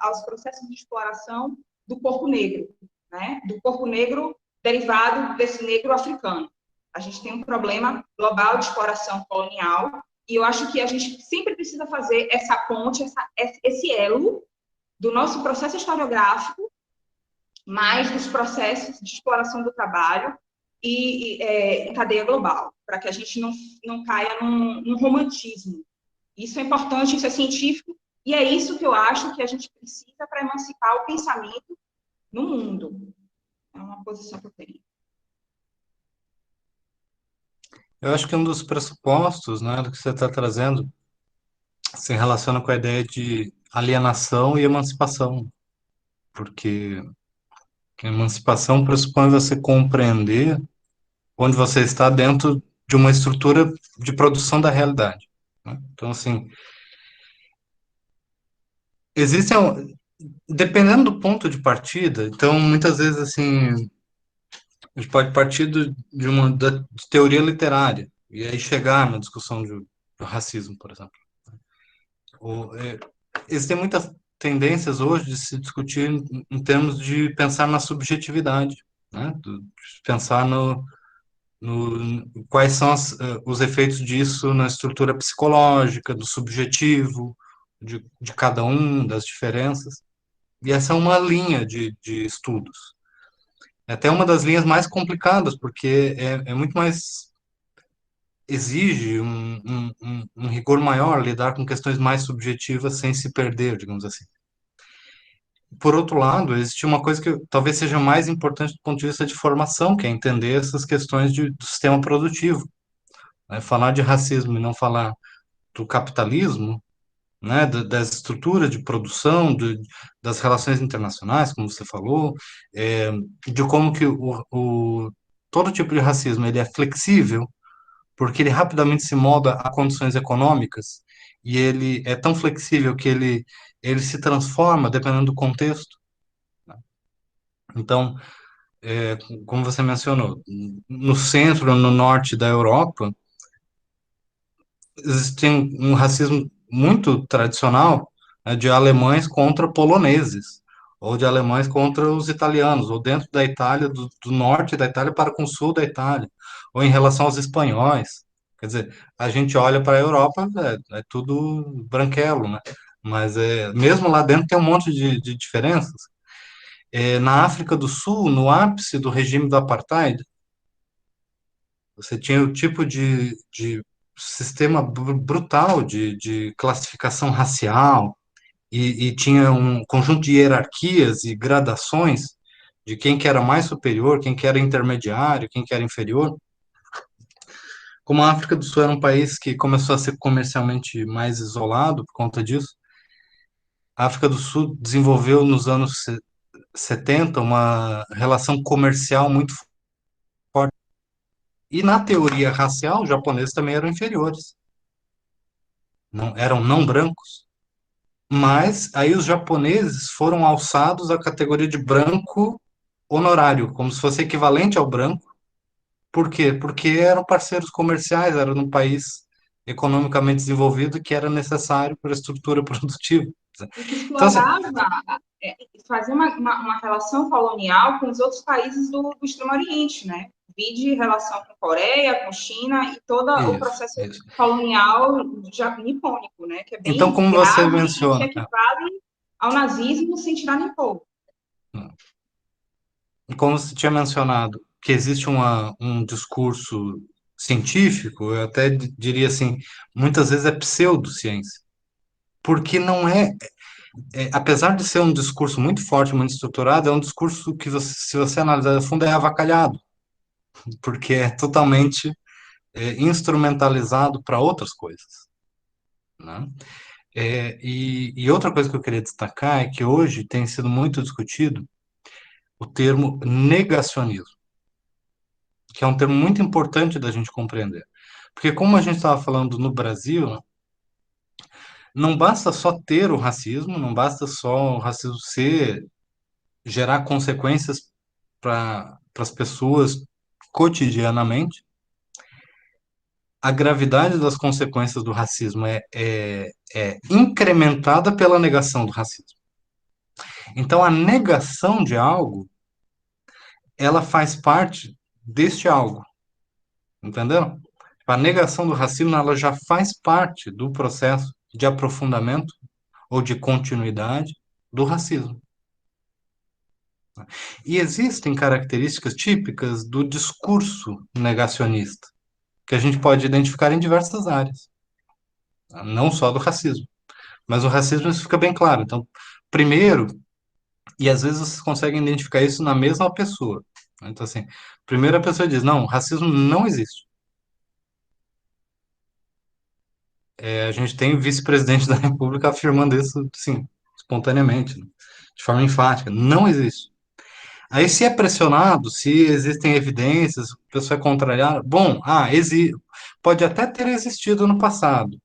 aos processos de exploração do corpo negro, né? Do corpo negro derivado desse negro africano. A gente tem um problema global de exploração colonial, e eu acho que a gente sempre precisa fazer essa ponte, esse elo do nosso processo historiográfico, mais dos processos de exploração do trabalho e em cadeia global, para que a gente não caia num romantismo. Isso é importante, isso é científico, e é isso que eu acho que a gente precisa para emancipar o pensamento no mundo. É uma posição que eu tenho. Eu acho que um dos pressupostos, né, do que você está trazendo se relaciona com a ideia de alienação e emancipação, porque a emancipação pressupõe você compreender onde você está dentro de uma estrutura de produção da realidade, né? Então, assim, existem, dependendo do ponto de partida, então, muitas vezes, assim, a gente pode partir de teoria literária, e aí chegar na discussão do racismo, por exemplo. Existem muitas tendências hoje de se discutir em termos de pensar na subjetividade, né? De pensar quais são os efeitos disso na estrutura psicológica, do subjetivo, de cada um, das diferenças. E essa é uma linha de estudos. É até uma das linhas mais complicadas, porque é muito mais exige um rigor maior lidar com questões mais subjetivas sem se perder, digamos assim. por outro lado, existe uma coisa que talvez seja mais importante do ponto de vista de formação, que é entender essas questões do sistema produtivo, né? Falar de racismo e não falar do capitalismo, né, das estruturas de produção, das relações internacionais, como você falou, é, de como que todo tipo de racismo ele é flexível, porque ele rapidamente se molda a condições econômicas, e ele é tão flexível que ele se transforma dependendo do contexto. Então, como você mencionou, no centro, no norte da Europa, existe um racismo muito tradicional, né, de alemães contra poloneses, ou de alemães contra os italianos, ou dentro da Itália, do norte da Itália para com o sul da Itália, ou em relação aos espanhóis. Quer dizer, a gente olha para a Europa, é tudo branquelo, né? Mas mesmo lá dentro tem um monte de diferenças. Na África do Sul, no ápice do regime do apartheid, você tinha o tipo de sistema brutal de classificação racial e tinha um conjunto de hierarquias e gradações de quem que era mais superior, quem que era intermediário, quem que era inferior. Como a África do Sul era um país que começou a ser comercialmente mais isolado por conta disso, a África do Sul desenvolveu nos anos 70 uma relação comercial muito forte. E na teoria racial, os japoneses também eram inferiores, não eram não brancos. Mas aí os japoneses foram alçados à categoria de branco honorário, como se fosse equivalente ao branco. Por quê? Porque eram parceiros comerciais, eram um país economicamente desenvolvido que era necessário para a estrutura produtiva. E que Então, assim, explorava, é, fazia uma relação colonial com os outros países do Extremo Oriente, né? Vide relação com Coreia, com China e todo o isso, processo isso. colonial já nipônico, né? Que é Então, bem como você grave e que menciona, equivale ao nazismo sem tirar nem pôr. como você tinha mencionado, que existe um discurso científico, eu até diria assim, muitas vezes é pseudociência, porque não apesar de ser um discurso muito forte, muito estruturado, é um discurso que, se você analisar a fundo, é avacalhado, porque é totalmente instrumentalizado para outras coisas, né? E outra coisa que eu queria destacar é que hoje tem sido muito discutido o termo negacionismo, que é um termo muito importante da gente compreender. Porque como a gente estava falando no Brasil, não basta só ter o racismo, não basta só o racismo gerar consequências para as pessoas cotidianamente. A gravidade das consequências do racismo é incrementada pela negação do racismo. Então, a negação de algo, ela faz parte deste algo, entendeu? A negação do racismo, ela já faz parte do processo de aprofundamento ou de continuidade do racismo. E existem características típicas do discurso negacionista, que a gente pode identificar em diversas áreas, não só do racismo, mas o racismo isso fica bem claro. Então, primeiro, e às vezes vocês conseguem identificar isso na mesma pessoa. Então, assim, primeiro a pessoa diz, não, racismo não existe. A gente tem o vice-presidente da República afirmando isso, sim, espontaneamente, né, de forma enfática, não existe. Aí, se é pressionado, se existem evidências, a pessoa é contrariada, bom, pode até ter existido no passado,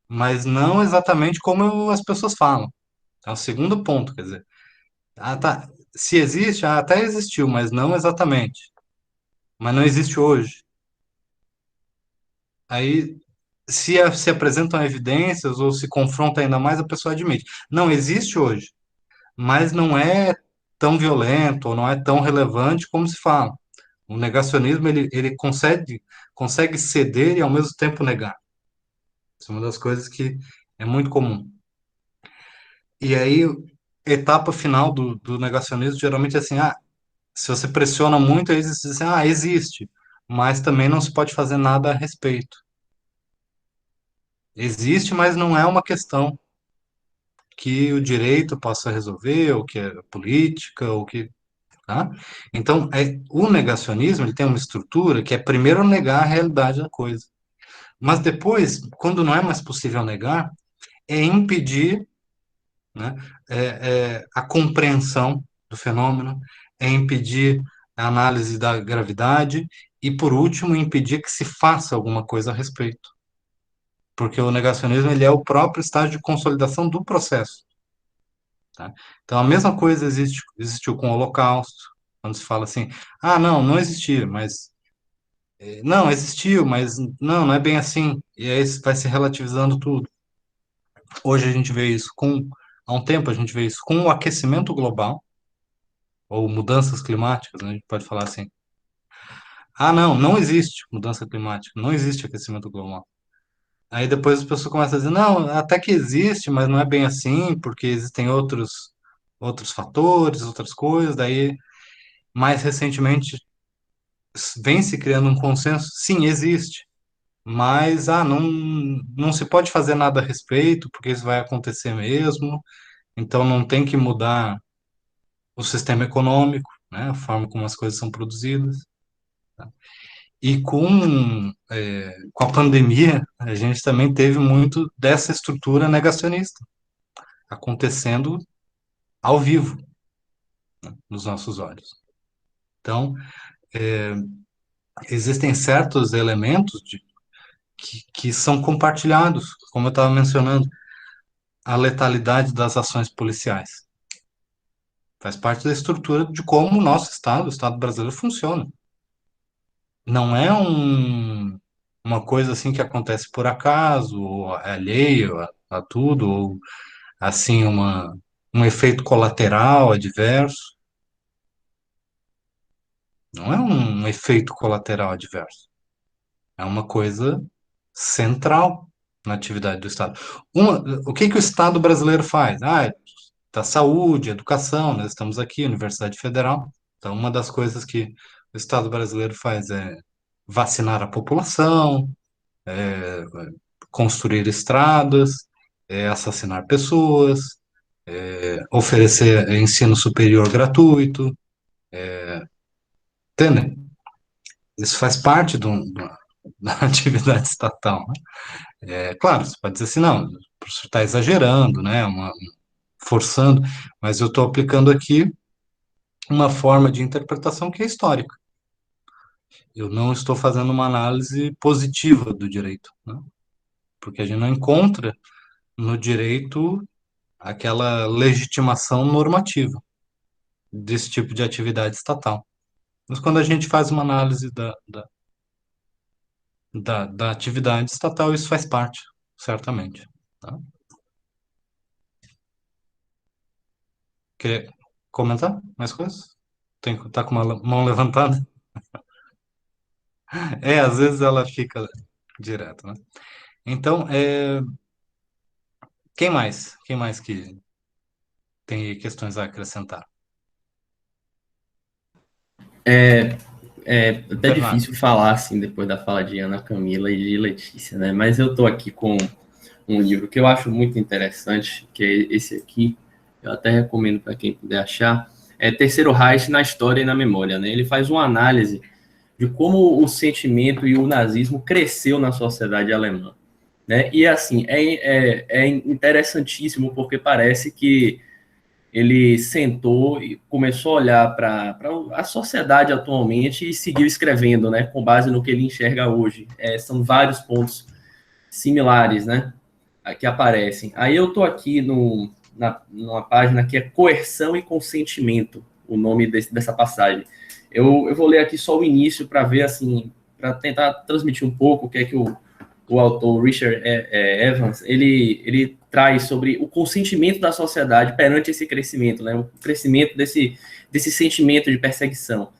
mas não exatamente como as pessoas falam. É o segundo ponto, quer dizer, tá, se existe, até existiu, mas não exatamente, mas não existe hoje. Aí, se apresentam evidências ou se confronta ainda mais, a pessoa admite. Não existe hoje, mas não é tão violento ou não é tão relevante como se fala. O negacionismo, ele consegue ceder e ao mesmo tempo negar. Isso é uma das coisas que é muito comum. E aí, etapa final do negacionismo, geralmente é assim, se você pressiona muito, aí você diz assim, existe, mas também não se pode fazer nada a respeito. Existe, mas não é uma questão. que o direito possa resolver, ou que a política, ou que, tá? Então, o negacionismo, ele tem uma estrutura que é primeiro negar a realidade da coisa, mas depois, quando não é mais possível negar, é impedir, né, a compreensão do fenômeno, é impedir a análise da gravidade e, por último, impedir que se faça alguma coisa a respeito. Porque o negacionismo ele é o próprio estágio de consolidação do processo. Tá? Então, a mesma coisa existiu com o Holocausto, quando se fala assim, não, não existia, mas... Não, existiu, mas não é bem assim. E aí vai se relativizando tudo. Hoje a gente vê isso há um tempo a gente vê isso com o aquecimento global, ou mudanças climáticas, né? A gente pode falar assim, não, não existe mudança climática, não existe aquecimento global. Aí depois as pessoas começam a dizer, não, até que existe, mas não é bem assim, porque existem outros fatores, outras coisas. Daí, mais recentemente, vem se criando um consenso, sim, existe, mas não se pode fazer nada a respeito, porque isso vai acontecer mesmo, então não tem que mudar o sistema econômico, né, a forma como as coisas são produzidas. E com a pandemia, a gente também teve muito dessa estrutura negacionista acontecendo ao vivo, né, nos nossos olhos. Então, existem certos elementos que são compartilhados, como eu estava mencionando, a letalidade das ações policiais. Faz parte da estrutura de como o nosso Estado, o Estado brasileiro, funciona. Não é uma coisa assim que acontece por acaso, ou é alheio a tudo, ou assim um efeito colateral adverso. Não é um efeito colateral adverso. É uma coisa central na atividade do Estado. O que o Estado brasileiro faz? Da saúde, educação, nós estamos aqui, Universidade Federal. Então, uma das coisas que o Estado brasileiro faz é vacinar a população, construir estradas, assassinar pessoas, oferecer ensino superior gratuito, entende? Isso faz parte da atividade estatal, né? Claro, você pode dizer assim, não, o professor está exagerando, né, forçando, mas eu estou aplicando aqui uma forma de interpretação que é histórica. Eu não estou fazendo uma análise positiva do direito, né? Porque a gente não encontra no direito aquela legitimação normativa desse tipo de atividade estatal. Mas quando a gente faz uma análise da atividade estatal, isso faz parte, certamente. Tá? Quer comentar mais coisas? Tem que estar com uma mão levantada? Às vezes ela fica direto, né? Então, quem mais? Quem mais que tem questões a acrescentar? É até Bernardo. difícil falar assim depois da fala de Ana Camila e de Letícia, né? Mas eu tô aqui com um livro que eu acho muito interessante, que é esse aqui. Eu até recomendo para quem puder achar. É Terceiro Reich na História e na Memória, né? Ele faz uma análise de como o sentimento e o nazismo cresceu na sociedade alemã, né? E assim, é interessantíssimo porque parece que ele sentou e começou a olhar para a sociedade atualmente e seguiu escrevendo, né, com base no que ele enxerga hoje. São vários pontos similares, né, que aparecem. Aí eu estou aqui numa página que é Coerção e Consentimento, o nome dessa passagem. Eu vou ler aqui só o início para ver, assim, para tentar transmitir um pouco o que é que o autor Richard Evans, ele traz sobre o consentimento da sociedade perante esse crescimento, né? O crescimento desse sentimento de perseguição.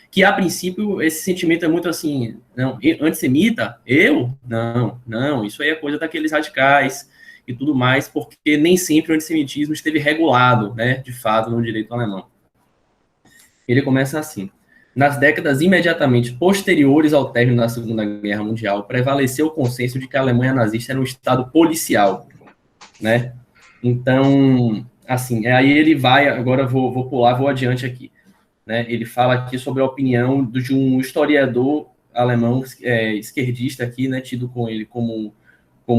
Que, a princípio, esse sentimento é muito assim, não, antissemita? Não, isso aí é coisa daqueles radicais e tudo mais, porque nem sempre o antissemitismo esteve regulado, né, de fato, no direito alemão. Ele começa assim: nas décadas imediatamente posteriores ao término da Segunda Guerra Mundial, prevaleceu o consenso de que a Alemanha nazista era um estado policial, né? Então, assim, aí ele vai, agora eu vou pular, vou adiante aqui, né? Ele fala aqui sobre a opinião de um historiador alemão esquerdista aqui, né? Tido com ele como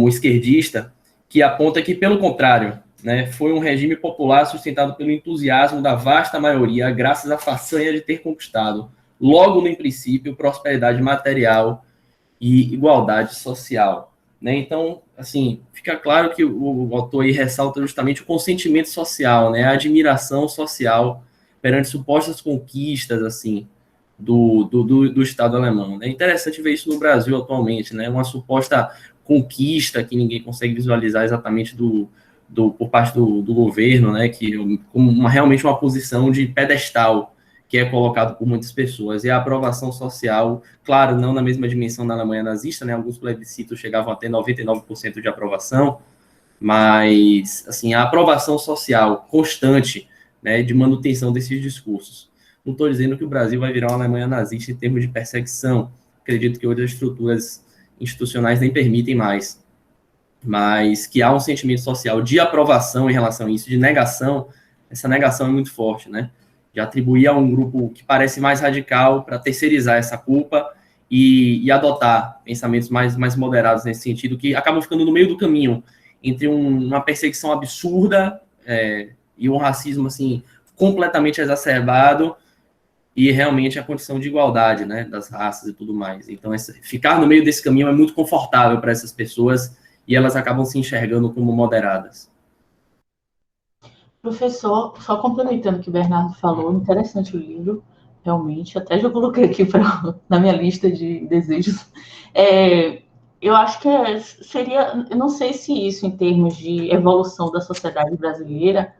esquerdista, que aponta que, pelo contrário, né, foi um regime popular sustentado pelo entusiasmo da vasta maioria, graças à façanha de ter conquistado, logo no princípio, prosperidade material e igualdade social. Né? Então, assim, fica claro que o autor aí ressalta justamente o consentimento social, né, a admiração social perante supostas conquistas, assim, do Estado alemão. É interessante ver isso no Brasil atualmente, né, uma suposta conquista que ninguém consegue visualizar exatamente por parte do governo, né, que como realmente uma posição de pedestal que é colocado por muitas pessoas. E a aprovação social, claro, não na mesma dimensão da Alemanha nazista, né, alguns plebiscitos chegavam a ter 99% de aprovação, mas, assim, a aprovação social constante, né, de manutenção desses discursos. Não estou dizendo que o Brasil vai virar uma Alemanha nazista em termos de perseguição, acredito que hoje as estruturas institucionais nem permitem mais, mas que há um sentimento social de aprovação em relação a isso, de negação, essa negação é muito forte, né? De atribuir a um grupo que parece mais radical para terceirizar essa culpa e adotar pensamentos mais moderados nesse sentido, que acabam ficando no meio do caminho entre uma perseguição absurda e um racismo, assim, completamente exacerbado e realmente a condição de igualdade, né, das raças e tudo mais. Então, ficar no meio desse caminho é muito confortável para essas pessoas e elas acabam se enxergando como moderadas. Professor, só complementando o que o Bernardo falou, interessante o livro, realmente, até já coloquei aqui na minha lista de desejos. Eu acho que seria, eu não sei se isso, em termos de evolução da sociedade brasileira,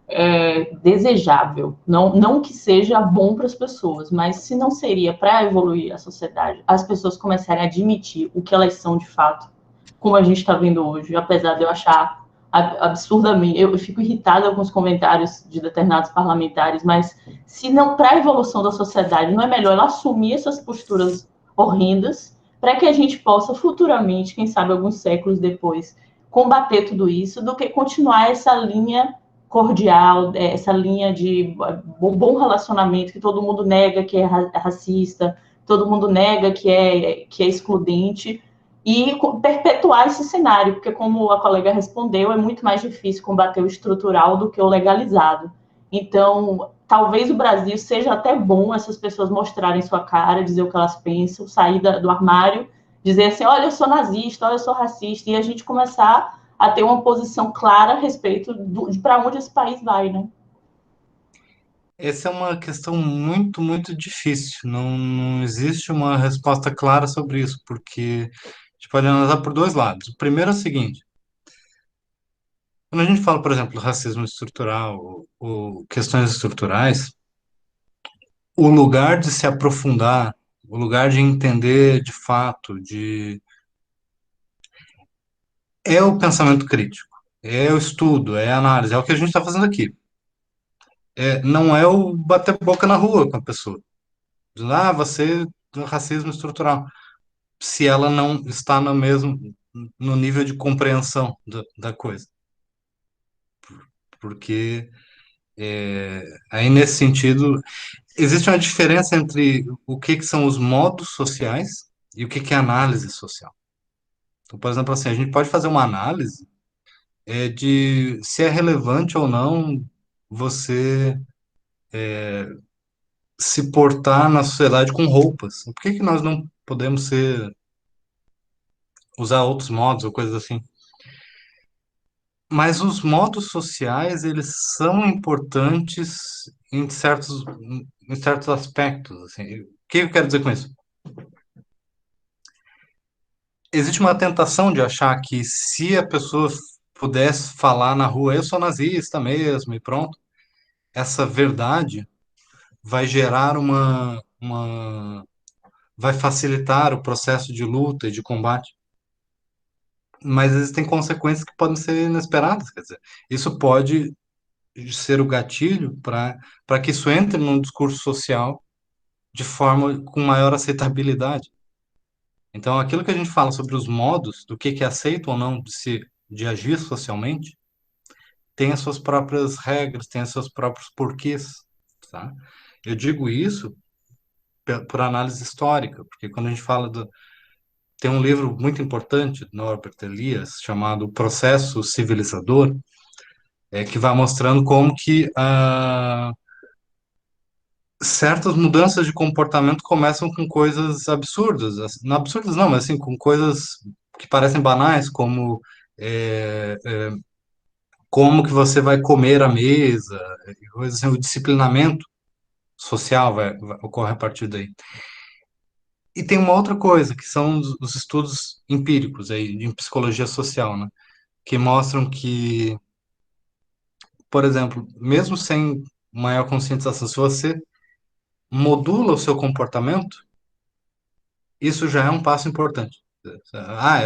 é desejável. Não que seja bom para as pessoas, mas se não seria para evoluir a sociedade, as pessoas começarem a admitir o que elas são de fato, como a gente está vendo hoje, apesar de eu achar absurdamente, eu fico irritada com os comentários de determinados parlamentares, mas se não, para a evolução da sociedade, não é melhor ela assumir essas posturas horrendas para que a gente possa futuramente, quem sabe alguns séculos depois, combater tudo isso, do que continuar essa linha cordial, essa linha de bom relacionamento, que todo mundo nega que é racista, todo mundo nega que é excludente, e perpetuar esse cenário, porque, como a colega respondeu, é muito mais difícil combater o estrutural do que o legalizado. Então, talvez o Brasil seja até bom essas pessoas mostrarem sua cara, dizer o que elas pensam, sair do armário, dizer assim, olha, eu sou nazista, olha, eu sou racista, e a gente começar a ter uma posição clara a respeito de para onde esse país vai, né? Essa é uma questão muito, muito difícil. Não existe uma resposta clara sobre isso, porque a gente pode analisar por dois lados. O primeiro é o seguinte: quando a gente fala, por exemplo, racismo estrutural ou questões estruturais, o lugar de se aprofundar, o lugar de entender de fato, é o pensamento crítico, é o estudo, é a análise, é o que a gente está fazendo aqui. Não é o bater boca na rua com a pessoa. Dizendo, você é racismo estrutural. Se ela não está no nível de compreensão da coisa. Porque aí, nesse sentido, existe uma diferença entre o que são os modos sociais e o que é análise social. Então, por exemplo, assim, a gente pode fazer uma análise de se é relevante ou não você se portar na sociedade com roupas. Por que nós não podemos usar outros modos ou coisas assim? Mas os modos sociais, eles são importantes em certos aspectos, assim. O que eu quero dizer com isso? Existe uma tentação de achar que se a pessoa pudesse falar na rua, eu sou nazista mesmo, e pronto, essa verdade vai gerar vai facilitar o processo de luta e de combate. Mas existem consequências que podem ser inesperadas, quer dizer, isso pode ser o gatilho para que isso entre num discurso social de forma com maior aceitabilidade. Então, aquilo que a gente fala sobre os modos do que é aceito ou não de agir socialmente, tem as suas próprias regras, tem os seus próprios porquês, tá? Eu digo isso por análise histórica, porque quando a gente fala do... Tem um livro muito importante do Norbert Elias, chamado O Processo Civilizador, que vai mostrando como que certas mudanças de comportamento começam com coisas absurdas. Não absurdas não, mas assim, com coisas que parecem banais, como é, como que você vai comer à mesa, coisas assim, o disciplinamento social ocorre a partir daí. E tem uma outra coisa, que são os estudos empíricos aí, em psicologia social, né? Que mostram que, por exemplo, mesmo sem maior conscientização, se você modula o seu comportamento, isso já é um passo importante. A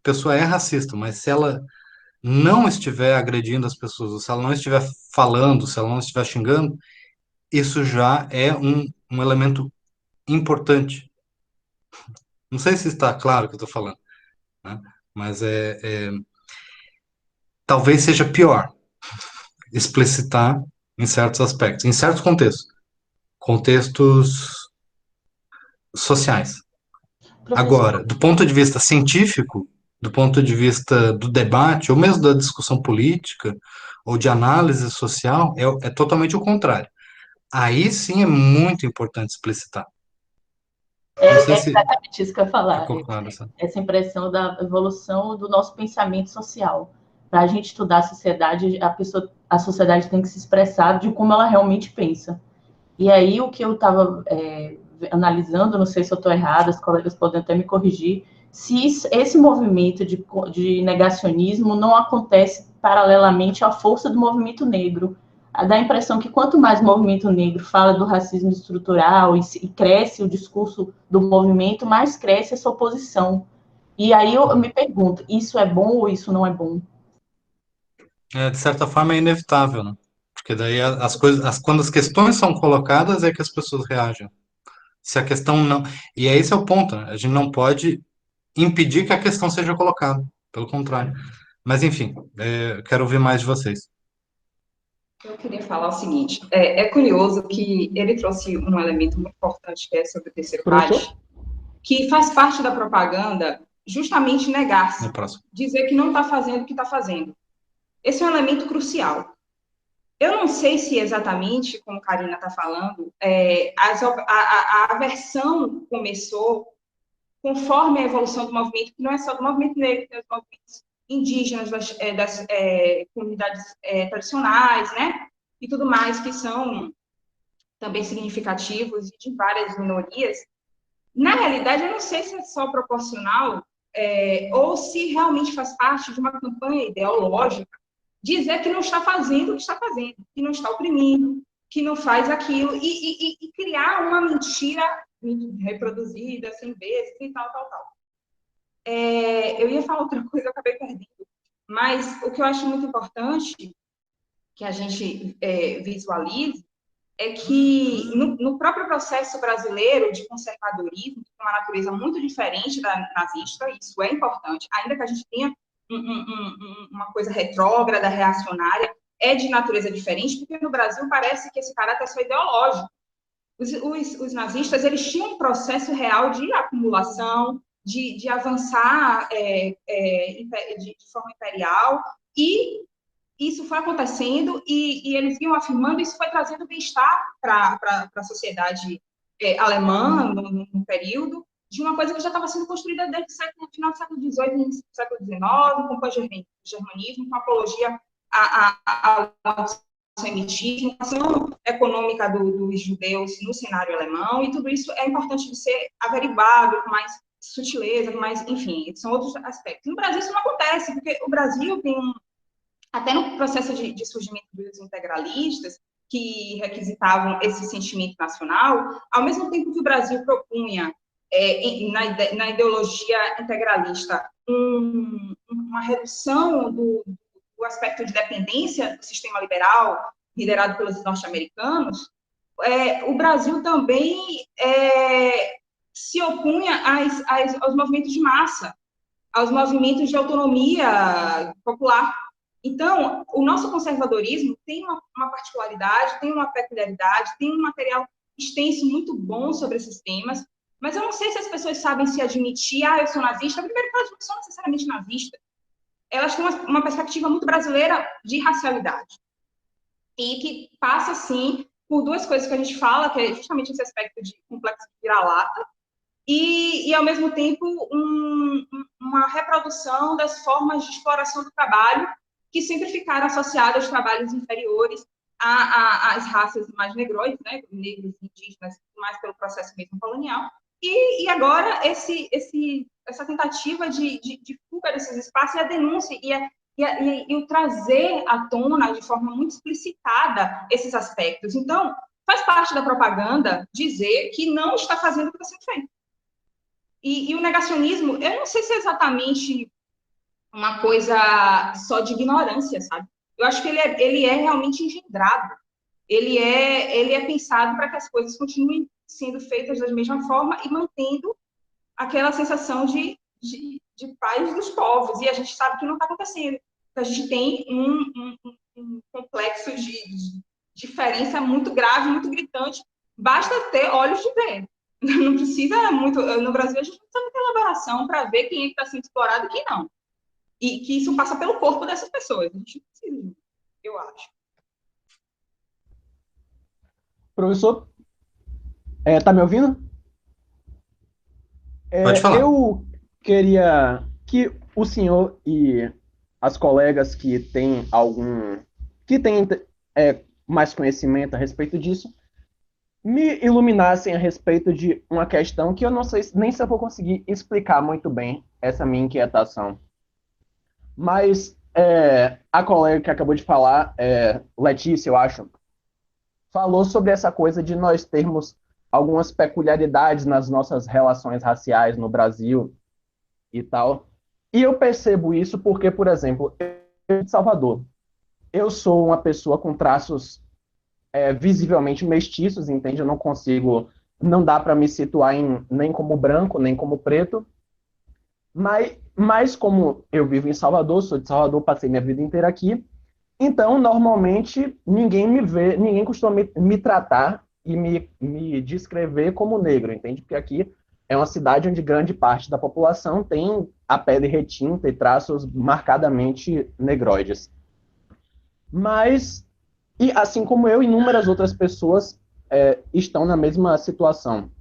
pessoa é racista, mas se ela não estiver agredindo as pessoas, se ela não estiver falando, se ela não estiver xingando, isso já é um elemento importante. Não sei se está claro o que eu estou falando, né? Mas talvez seja pior explicitar em certos aspectos, em certos contextos sociais. Professor, Agora, do ponto de vista científico, do ponto de vista do debate, ou mesmo da discussão política, ou de análise social, é totalmente o contrário. Aí sim é muito importante explicitar. Não sei é se exatamente isso que eu ia falar. ficou claro, sabe? Essa impressão da evolução do nosso pensamento social. Para a gente estudar a sociedade, a sociedade tem que se expressar de como ela realmente pensa. E aí o que eu estava analisando, não sei se eu estou errada, os colegas podem até me corrigir, se esse movimento de negacionismo não acontece paralelamente à força do movimento negro. Dá a impressão que quanto mais o movimento negro fala do racismo estrutural e cresce o discurso do movimento, mais cresce essa oposição. E aí eu me pergunto, isso é bom ou isso não é bom? De certa forma é inevitável, né? Porque daí as coisas, quando as questões são colocadas é que as pessoas reagem. Se a questão não. E esse é o ponto, né? A gente não pode impedir que a questão seja colocada. Pelo contrário. Mas, enfim, eu quero ouvir mais de vocês. Eu queria falar o seguinte, é curioso que ele trouxe um elemento muito importante, que é sobre o terceiro país, que faz parte da propaganda justamente negar-se, No próximo. dizer que não está fazendo o que está fazendo. Esse é um elemento crucial. Eu não sei se exatamente, como a Karina está falando, a aversão começou conforme a evolução do movimento, que não é só do movimento negro, tem os movimentos indígenas, das comunidades tradicionais, né? E tudo mais, que são também significativos, e de várias minorias. Na realidade, eu não sei se é só proporcional ou se realmente faz parte de uma campanha ideológica dizer que não está fazendo o que está fazendo, que não está oprimindo, que não faz aquilo, e criar uma mentira reproduzida 100 vezes e tal. Eu ia falar outra coisa, eu acabei perdendo. Mas o que eu acho muito importante que a gente visualize é que no próprio processo brasileiro de conservadorismo, que tem uma natureza muito diferente da nazista, isso é importante, ainda que a gente tenha uma coisa retrógrada, reacionária, é de natureza diferente, porque no Brasil parece que esse caráter é só ideológico. Os nazistas, eles tinham um processo real de acumulação, de avançar de forma imperial, e isso foi acontecendo, e eles iam afirmando, isso foi trazendo bem-estar para a sociedade alemã, no período, de uma coisa que já estava sendo construída desde o final do século XVIII, início do século XIX, com o pan-germanismo, com a apologia ao antissemitismo, a ação econômica dos judeus no cenário alemão, e tudo isso é importante de ser averiguado com mais sutileza, com mais, enfim, são outros aspectos. No Brasil isso não acontece, porque o Brasil tem até no processo de surgimento dos integralistas, que requisitavam esse sentimento nacional, ao mesmo tempo que o Brasil propunha, na ideologia integralista, uma redução do aspecto de dependência do sistema liberal, liderado pelos norte-americanos, o Brasil também se opunha aos movimentos de massa, aos movimentos de autonomia popular. Então, o nosso conservadorismo tem uma particularidade, tem uma peculiaridade, tem um material extenso muito bom sobre esses temas, mas eu não sei se as pessoas sabem se admitir, eu sou nazista. Primeiro que elas não são necessariamente nazistas. Elas têm uma perspectiva muito brasileira de racialidade. E que passa, sim, por duas coisas que a gente fala, que é justamente esse aspecto de complexo de vira-lata, e, ao mesmo tempo, uma reprodução das formas de exploração do trabalho que sempre ficaram associadas aos trabalhos inferiores às raças mais negroides, né, negros, indígenas, mais pelo processo mesmo colonial. E agora, essa tentativa de fuga desses espaços e a denúncia e o trazer à tona de forma muito explicitada esses aspectos. Então, faz parte da propaganda dizer que não está fazendo o que está sendo feito. E o negacionismo, eu não sei se é exatamente uma coisa só de ignorância, sabe? Eu acho que ele é realmente engendrado. Ele é pensado para que as coisas continuem sendo feitas da mesma forma e mantendo aquela sensação de paz dos povos. E a gente sabe que não está acontecendo. A gente tem um complexo de diferença muito grave, muito gritante. Basta ter olhos de ver. Não precisa muito. No Brasil, a gente não precisa muita elaboração para ver quem é que está sendo explorado e quem não. E que isso passa pelo corpo dessas pessoas. A gente não precisa, eu acho. Professor, tá me ouvindo? Pode falar. Eu queria que o senhor e as colegas que têm mais conhecimento a respeito disso, me iluminassem a respeito de uma questão que eu não sei nem se eu vou conseguir explicar muito bem essa minha inquietação. Mas a colega que acabou de falar, Letícia, eu acho, falou sobre essa coisa de nós termos algumas peculiaridades nas nossas relações raciais no Brasil e tal. E eu percebo isso porque, por exemplo, eu sou de Salvador. Eu sou uma pessoa com traços visivelmente mestiços, entende? Eu não consigo, não dá para me situar nem como branco, nem como preto. Mas como eu vivo em Salvador, sou de Salvador, passei minha vida inteira aqui, então, normalmente, ninguém costuma me tratar e me descrever como negro, entende? Porque aqui é uma cidade onde grande parte da população tem a pele retinta e traços marcadamente negroides. Mas, e assim como eu, inúmeras outras pessoas estão na mesma situação.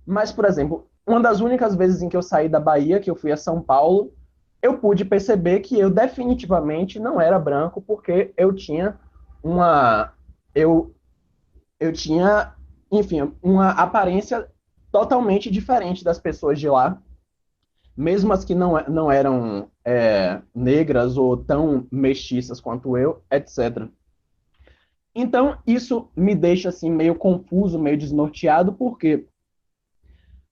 Mas, por exemplo, uma das únicas vezes em que eu saí da Bahia, que eu fui a São Paulo, eu pude perceber que eu definitivamente não era branco, porque eu tinha enfim, uma aparência totalmente diferente das pessoas de lá, mesmo as que não eram negras ou tão mestiças quanto eu, etc. Então, isso me deixa assim meio confuso, meio desnorteado, porque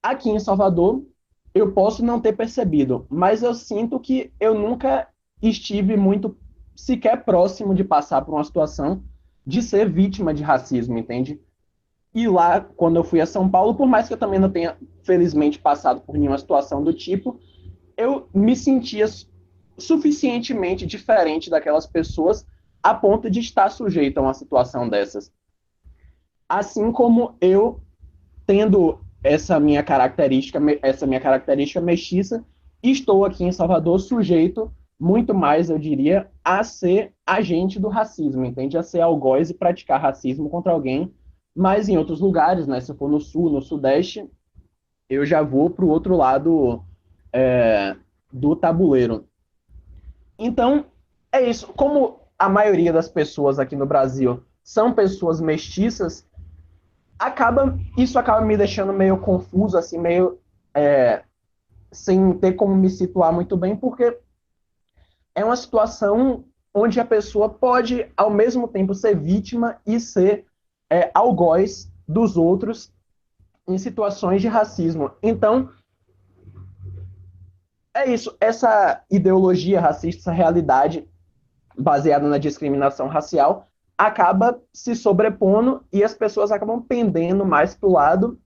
aqui em Salvador eu posso não ter percebido, mas eu sinto que eu nunca estive muito sequer próximo de passar por uma situação de ser vítima de racismo, entende? E lá, quando eu fui a São Paulo, por mais que eu também não tenha, felizmente, passado por nenhuma situação do tipo, eu me sentia suficientemente diferente daquelas pessoas a ponto de estar sujeito a uma situação dessas. Assim como eu, tendo essa minha característica mestiça, estou aqui em Salvador sujeito muito mais, eu diria, a ser agente do racismo, entende? A ser algoz e praticar racismo contra alguém, mas em outros lugares, né? Se eu for no sul, no sudeste, eu já vou para o outro lado do tabuleiro. Então, é isso. Como a maioria das pessoas aqui no Brasil são pessoas mestiças, isso acaba me deixando meio confuso, assim, meio sem ter como me situar muito bem, porque é uma situação onde a pessoa pode, ao mesmo tempo, ser vítima e ser algoz dos outros em situações de racismo. Então, é isso. Essa ideologia racista, essa realidade baseada na discriminação racial, acaba se sobrepondo e as pessoas acabam pendendo mais para o lado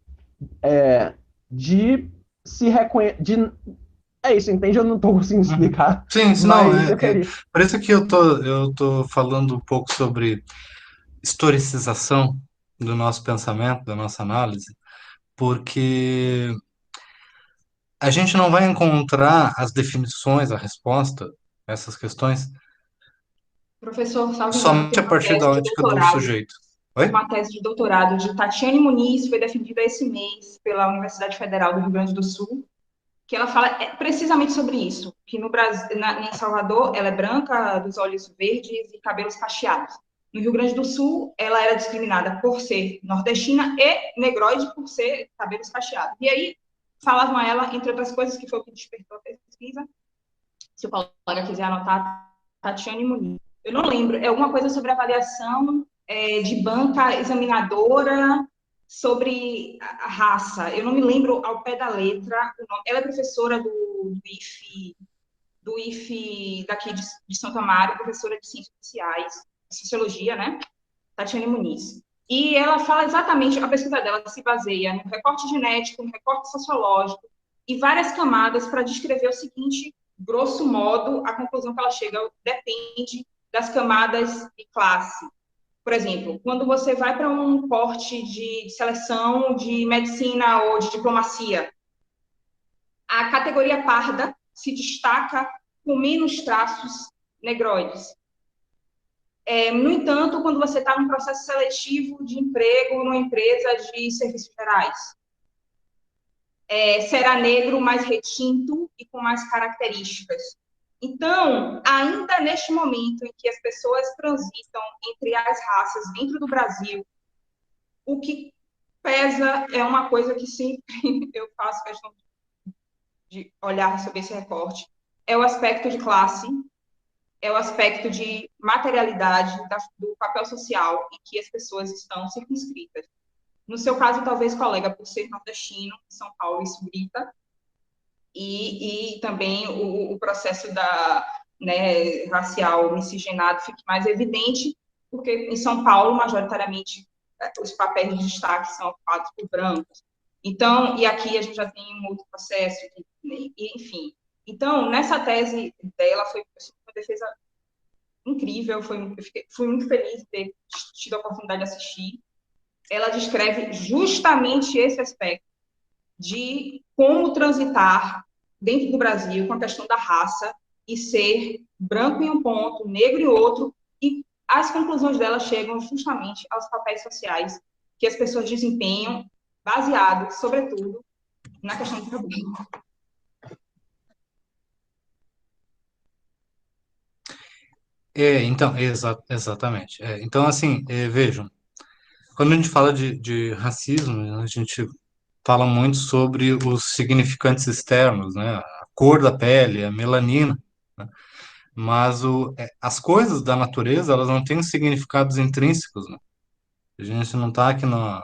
de É isso, entende? Eu não tô conseguindo Uhum. explicar, Sim, não, mas eu queria. por isso que eu tô falando um pouco sobre historicização do nosso pensamento, da nossa análise, porque a gente não vai encontrar as definições, a resposta a essas questões Professor, salvo engano, somente tem a uma partir da tese de ótica do doutorado, sujeito. Oi? de Tatiane Muniz, foi defendida esse mês pela Universidade Federal do Rio Grande do Sul, que ela fala precisamente sobre isso, que no Brasil, em Salvador, ela é branca, dos olhos verdes e cabelos cacheados. No Rio Grande do Sul, ela era discriminada por ser nordestina e negroide por ser cabelos cacheados. E aí, falavam a ela, entre outras coisas, que foi o que despertou a pesquisa, se o colega quiser anotar, Tatiane Muniz. Eu não lembro, é alguma coisa sobre avaliação de banca examinadora sobre a raça. Eu não me lembro ao pé da letra o nome. Ela é professora do IFE daqui de Santo Amaro, professora de Ciências Sociais, Sociologia, né? Tatiane Muniz. E ela fala exatamente, a pesquisa dela se baseia no recorte genético, no recorte sociológico e várias camadas para descrever o seguinte, grosso modo, a conclusão que ela chega depende das camadas de classe. Por exemplo, quando você vai para um corte de seleção de medicina ou de diplomacia, a categoria parda se destaca com menos traços negroides. No entanto, quando você está num processo seletivo de emprego numa empresa de serviços gerais, será negro mais retinto e com mais características. Então, ainda neste momento em que as pessoas transitam entre as raças dentro do Brasil, o que pesa é uma coisa que sempre eu faço questão de olhar sobre esse recorte, é o aspecto de classe, é o aspecto de materialidade do papel social em que as pessoas estão circunscritas. No seu caso, talvez, colega, por ser nordestino, em São Paulo, isso grita, e também o processo racial miscigenado fique mais evidente, porque em São Paulo, majoritariamente, os papéis de destaque são ocupados por brancos. Então, e aqui a gente já tem um outro processo, enfim. Então, nessa tese dela, foi uma defesa incrível, fui muito feliz de ter tido a oportunidade de assistir. Ela descreve justamente esse aspecto de como transitar dentro do Brasil com a questão da raça e ser branco em um ponto, negro em outro, e as conclusões dela chegam justamente aos papéis sociais que as pessoas desempenham, baseado, sobretudo, na questão do trabalho. Então, exatamente. Então, assim, vejam, quando a gente fala de racismo, né, a gente fala muito sobre os significantes externos, né? A cor da pele, a melanina, né? Mas as coisas da natureza, elas não têm significados intrínsecos, né? A gente não está aqui no...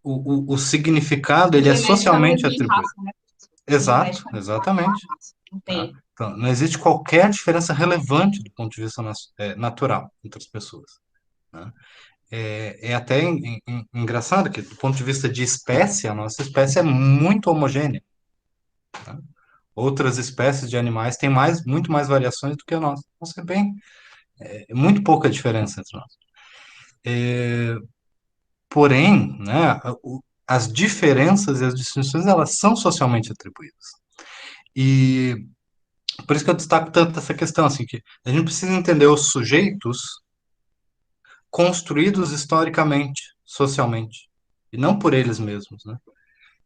O significado, ele é Genética não socialmente exige atribuído. raça, né? Exato, Genética não exige exatamente. raça. Não Tá? tem. Então, não existe qualquer diferença relevante do ponto de vista natural entre as pessoas, né? É até engraçado que, do ponto de vista de espécie, a nossa espécie é muito homogênea. Outras espécies de animais têm muito mais variações do que a nossa. Nossa, é muito pouca diferença entre nós. Porém, né, as diferenças e as distinções, elas são socialmente atribuídas. E por isso que eu destaco tanto essa questão, assim, que a gente precisa entender os sujeitos construídos historicamente, socialmente, e não por eles mesmos, né?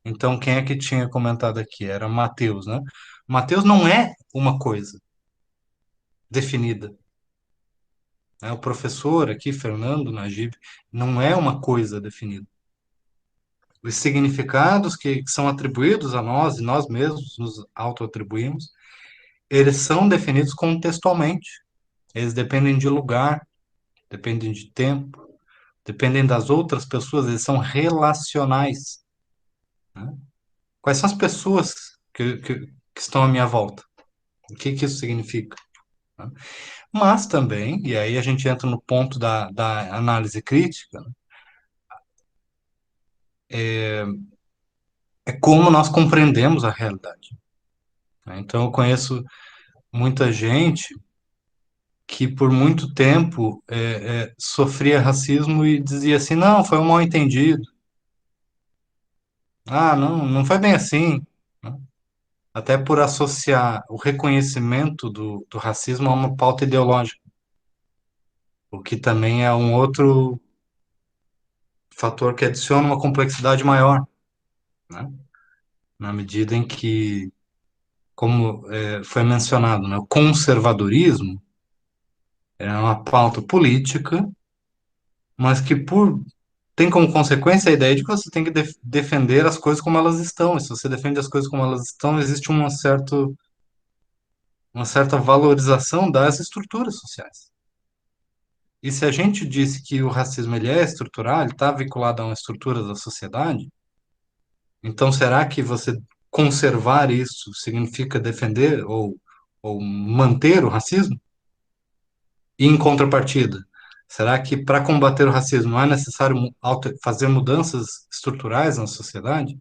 Então, quem é que tinha comentado aqui? Era Mateus, né? Mateus não é uma coisa definida, né? O professor aqui, Fernando Najib, não é uma coisa definida. Os significados que são atribuídos a nós, e nós mesmos nos auto-atribuímos, eles são definidos contextualmente. Eles dependem de lugar, dependem de tempo, dependem das outras pessoas, eles são relacionais, né? Quais são as pessoas que estão à minha volta? O que isso significa, né? Mas também, e aí a gente entra no ponto da análise crítica, né? É como nós compreendemos a realidade. Né? Então, eu conheço muita gente que por muito tempo sofria racismo e dizia assim, não, foi um mal-entendido. Ah, não, não foi bem assim. Né? Até por associar o reconhecimento do racismo a uma pauta ideológica, o que também é um outro fator que adiciona uma complexidade maior, né? Na medida em que, como foi mencionado, né, o conservadorismo é uma pauta política, mas que tem como consequência a ideia de que você tem que defender as coisas como elas estão. E se você defende as coisas como elas estão, existe uma certa valorização das estruturas sociais. E se a gente disse que o racismo ele é estrutural, ele está vinculado a uma estrutura da sociedade, então será que você conservar isso significa defender ou manter o racismo? E em contrapartida, será que para combater o racismo não é necessário fazer mudanças estruturais na sociedade?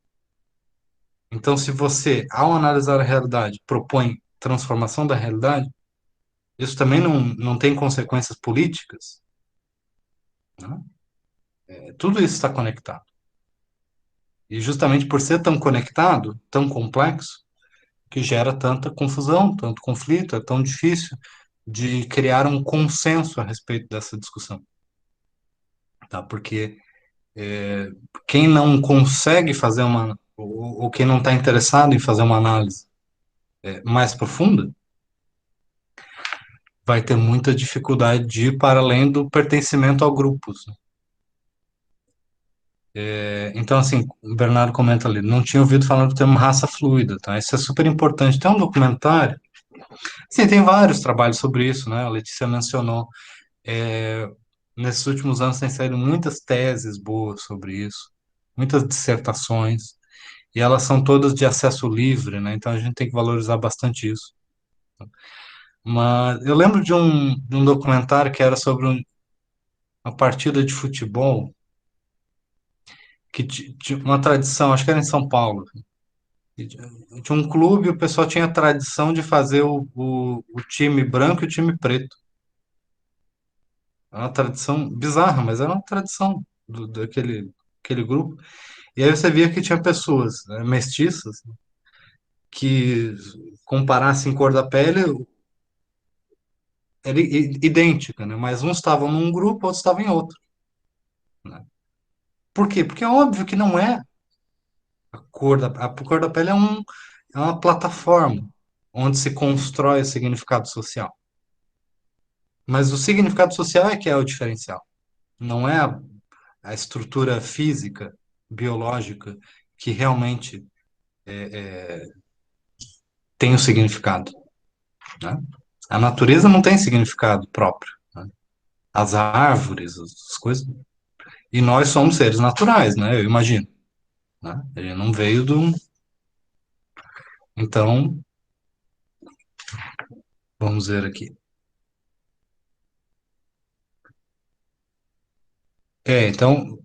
Então, se você, ao analisar a realidade, propõe transformação da realidade, isso também não tem consequências políticas, né? Tudo isso está conectado. E justamente por ser tão conectado, tão complexo, que gera tanta confusão, tanto conflito, é tão difícil de criar um consenso a respeito dessa discussão, tá? Porque quem não consegue fazer ou quem não está interessado em fazer uma análise mais profunda, vai ter muita dificuldade de ir para além do pertencimento a grupos. Né? Então, assim, o Bernardo comenta ali, não tinha ouvido falar do termo raça fluida, tá? Isso é super importante. Tem um documentário, sim, tem vários trabalhos sobre isso, né? A Letícia mencionou. É, nesses últimos anos tem saído muitas teses boas sobre isso, muitas dissertações, e elas são todas de acesso livre, né? Então a gente tem que valorizar bastante isso. Mas eu lembro de um documentário que era sobre uma partida de futebol que tinha uma tradição, acho que era em São Paulo. E tinha um clube, o pessoal tinha a tradição de fazer o time branco e o time preto. Era uma tradição bizarra, mas era uma tradição daquele grupo. E aí você via que tinha pessoas, né, mestiças, que comparassem cor da pele, era idêntica, né? Mas uns estavam num grupo, outros estavam em outro, né? Por quê? Porque é óbvio que não é a cor da pele é uma plataforma onde se constrói o significado social. Mas o significado social é que é o diferencial, não é a estrutura física, biológica, que realmente tem o significado, né? A natureza não tem significado próprio, né? As árvores, as coisas. E nós somos seres naturais, né? Eu imagino, né? Ele não veio do. Então, vamos ver aqui. Então,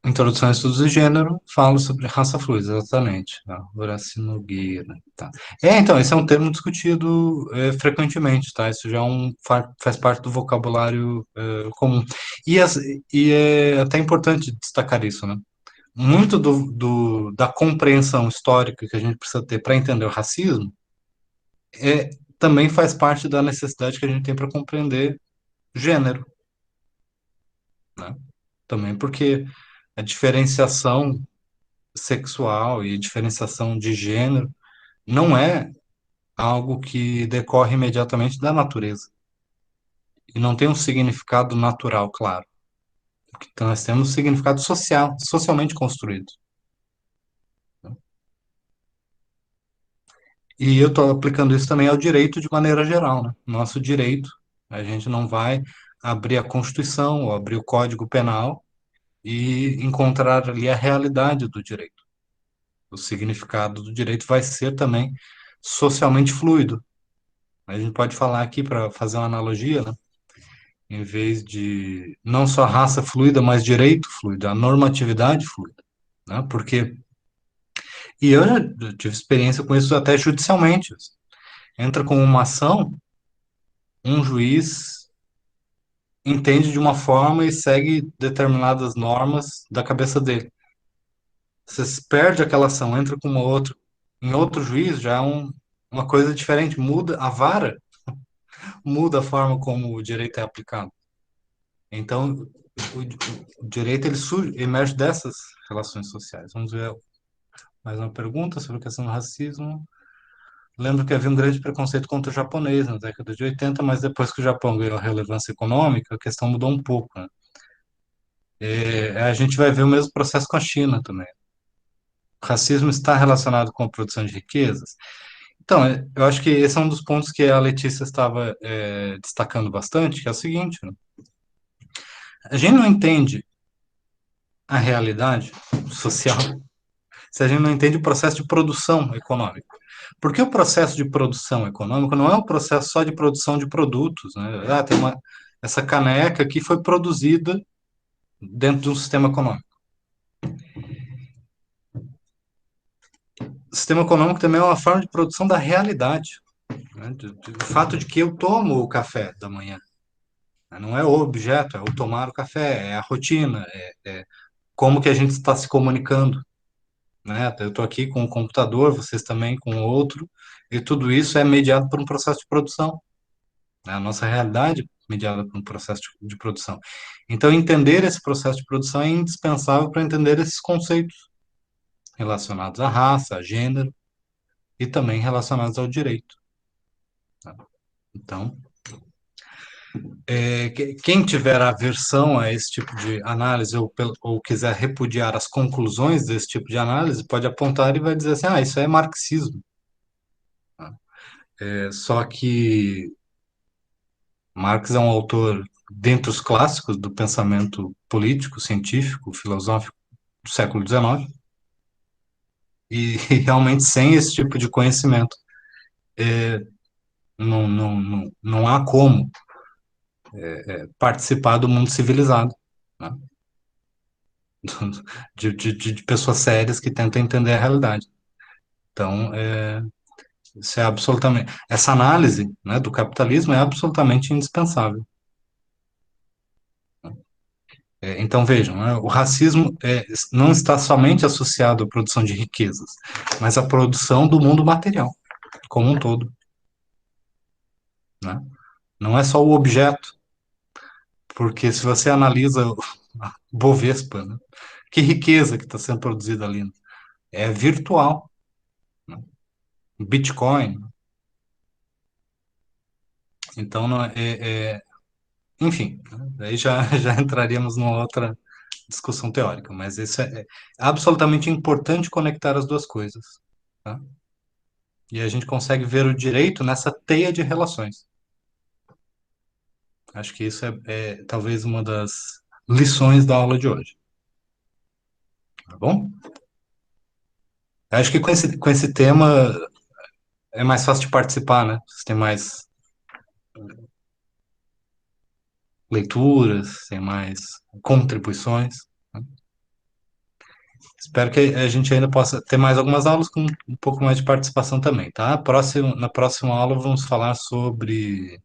introdução a estudos de gênero, falo sobre raça fluida, exatamente. Tá? Horácio Nogueira, tá. Então, esse é um termo discutido frequentemente, tá? Isso já faz parte do vocabulário comum. E é até importante destacar isso, né? Muito da compreensão histórica que a gente precisa ter para entender o racismo também faz parte da necessidade que a gente tem para compreender gênero, né? Também porque a diferenciação sexual e diferenciação de gênero não é algo que decorre imediatamente da natureza e não tem um significado natural, claro. Então nós temos um significado social, socialmente construído. E eu estou aplicando isso também ao direito de maneira geral, né? Nosso direito, a gente não vai abrir a Constituição ou abrir o Código Penal e encontrar ali a realidade do direito. O significado do direito vai ser também socialmente fluido. A gente pode falar aqui, para fazer uma analogia, né? Em vez de não só raça fluida, mas direito fluido, a normatividade fluida, né? Porque E eu já tive experiência com isso até judicialmente. Entra com uma ação, um juiz entende de uma forma e segue determinadas normas da cabeça dele. Você perde aquela ação, entra com uma outra, em outro juiz já é uma coisa diferente, muda a vara, muda a forma como o direito é aplicado. Então, o direito ele emerge dessas relações sociais. Vamos ver mais uma pergunta sobre a questão do racismo. Lembro que havia um grande preconceito contra o japonês na década de 80, mas depois que o Japão ganhou relevância econômica, a questão mudou um pouco, né? A gente vai ver o mesmo processo com a China também. O racismo está relacionado com a produção de riquezas? Então, eu acho que esse é um dos pontos que a Letícia estava destacando bastante, que é o seguinte, né? A gente não entende a realidade social se a gente não entende o processo de produção econômica. Porque o processo de produção econômica não é um processo só de produção de produtos, né? Tem essa caneca que foi produzida dentro de um sistema econômico. O sistema econômico também é uma forma de produção da realidade, né? O fato de que eu tomo o café da manhã, né? Não é o objeto, é o tomar o café, é a rotina, é como que a gente está se comunicando, né? Eu estou aqui com um computador, vocês também com outro, e tudo isso é mediado por um processo de produção, né? A nossa realidade é mediada por um processo de produção. Então, entender esse processo de produção é indispensável para entender esses conceitos relacionados à raça, a gênero e também relacionados ao direito, né? Então, quem tiver aversão a esse tipo de análise ou quiser repudiar as conclusões desse tipo de análise, pode apontar e vai dizer assim, isso é marxismo. Só que Marx é um autor dentre os clássicos do pensamento político, científico, filosófico do século XIX, e realmente sem esse tipo de conhecimento não há como participar do mundo civilizado, né? De pessoas sérias que tentam entender a realidade. Então, isso é absolutamente, essa análise, né, do capitalismo é absolutamente indispensável. Então, vejam, né, o racismo não está somente associado à produção de riquezas, mas à produção do mundo material, como um todo, né? Não é só o objeto, porque se você analisa a Bovespa, né, que riqueza que está sendo produzida ali, né? É virtual, né? Bitcoin. Então, não enfim, né, aí já, já entraríamos numa outra discussão teórica, mas isso é absolutamente importante conectar as duas coisas, tá? E a gente consegue ver o direito nessa teia de relações. Acho que isso é talvez uma das lições da aula de hoje, tá bom? Acho que com esse tema é mais fácil de participar, né? Você tem mais leituras, tem mais contribuições, né? Espero que a gente ainda possa ter mais algumas aulas com um pouco mais de participação também, tá? Na próxima aula vamos falar sobre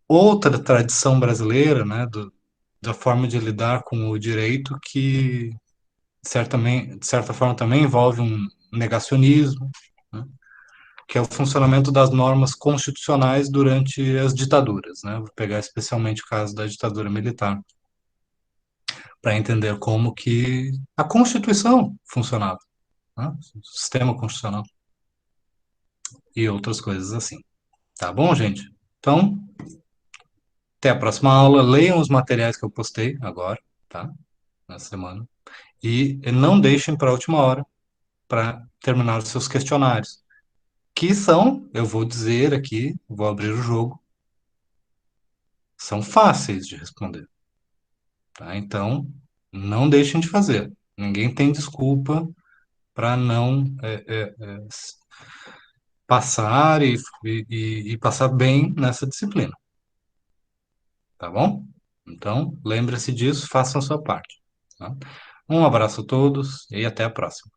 outra tradição brasileira, né, da forma de lidar com o direito que, de certa forma, também envolve um negacionismo, né, que é o funcionamento das normas constitucionais durante as ditaduras, né? Vou pegar especialmente o caso da ditadura militar, para entender como que a Constituição funcionava, né? O sistema constitucional e outras coisas assim. Tá bom, gente? Então, até a próxima aula. Leiam os materiais que eu postei agora, tá? Na semana. E não deixem para a última hora para terminar os seus questionários, que são, eu vou dizer aqui, vou abrir o jogo, são fáceis de responder, tá? Então, não deixem de fazer. Ninguém tem desculpa para não passar e passar bem nessa disciplina, tá bom? Então, lembre-se disso, façam a sua parte, tá? Um abraço a todos e até a próxima.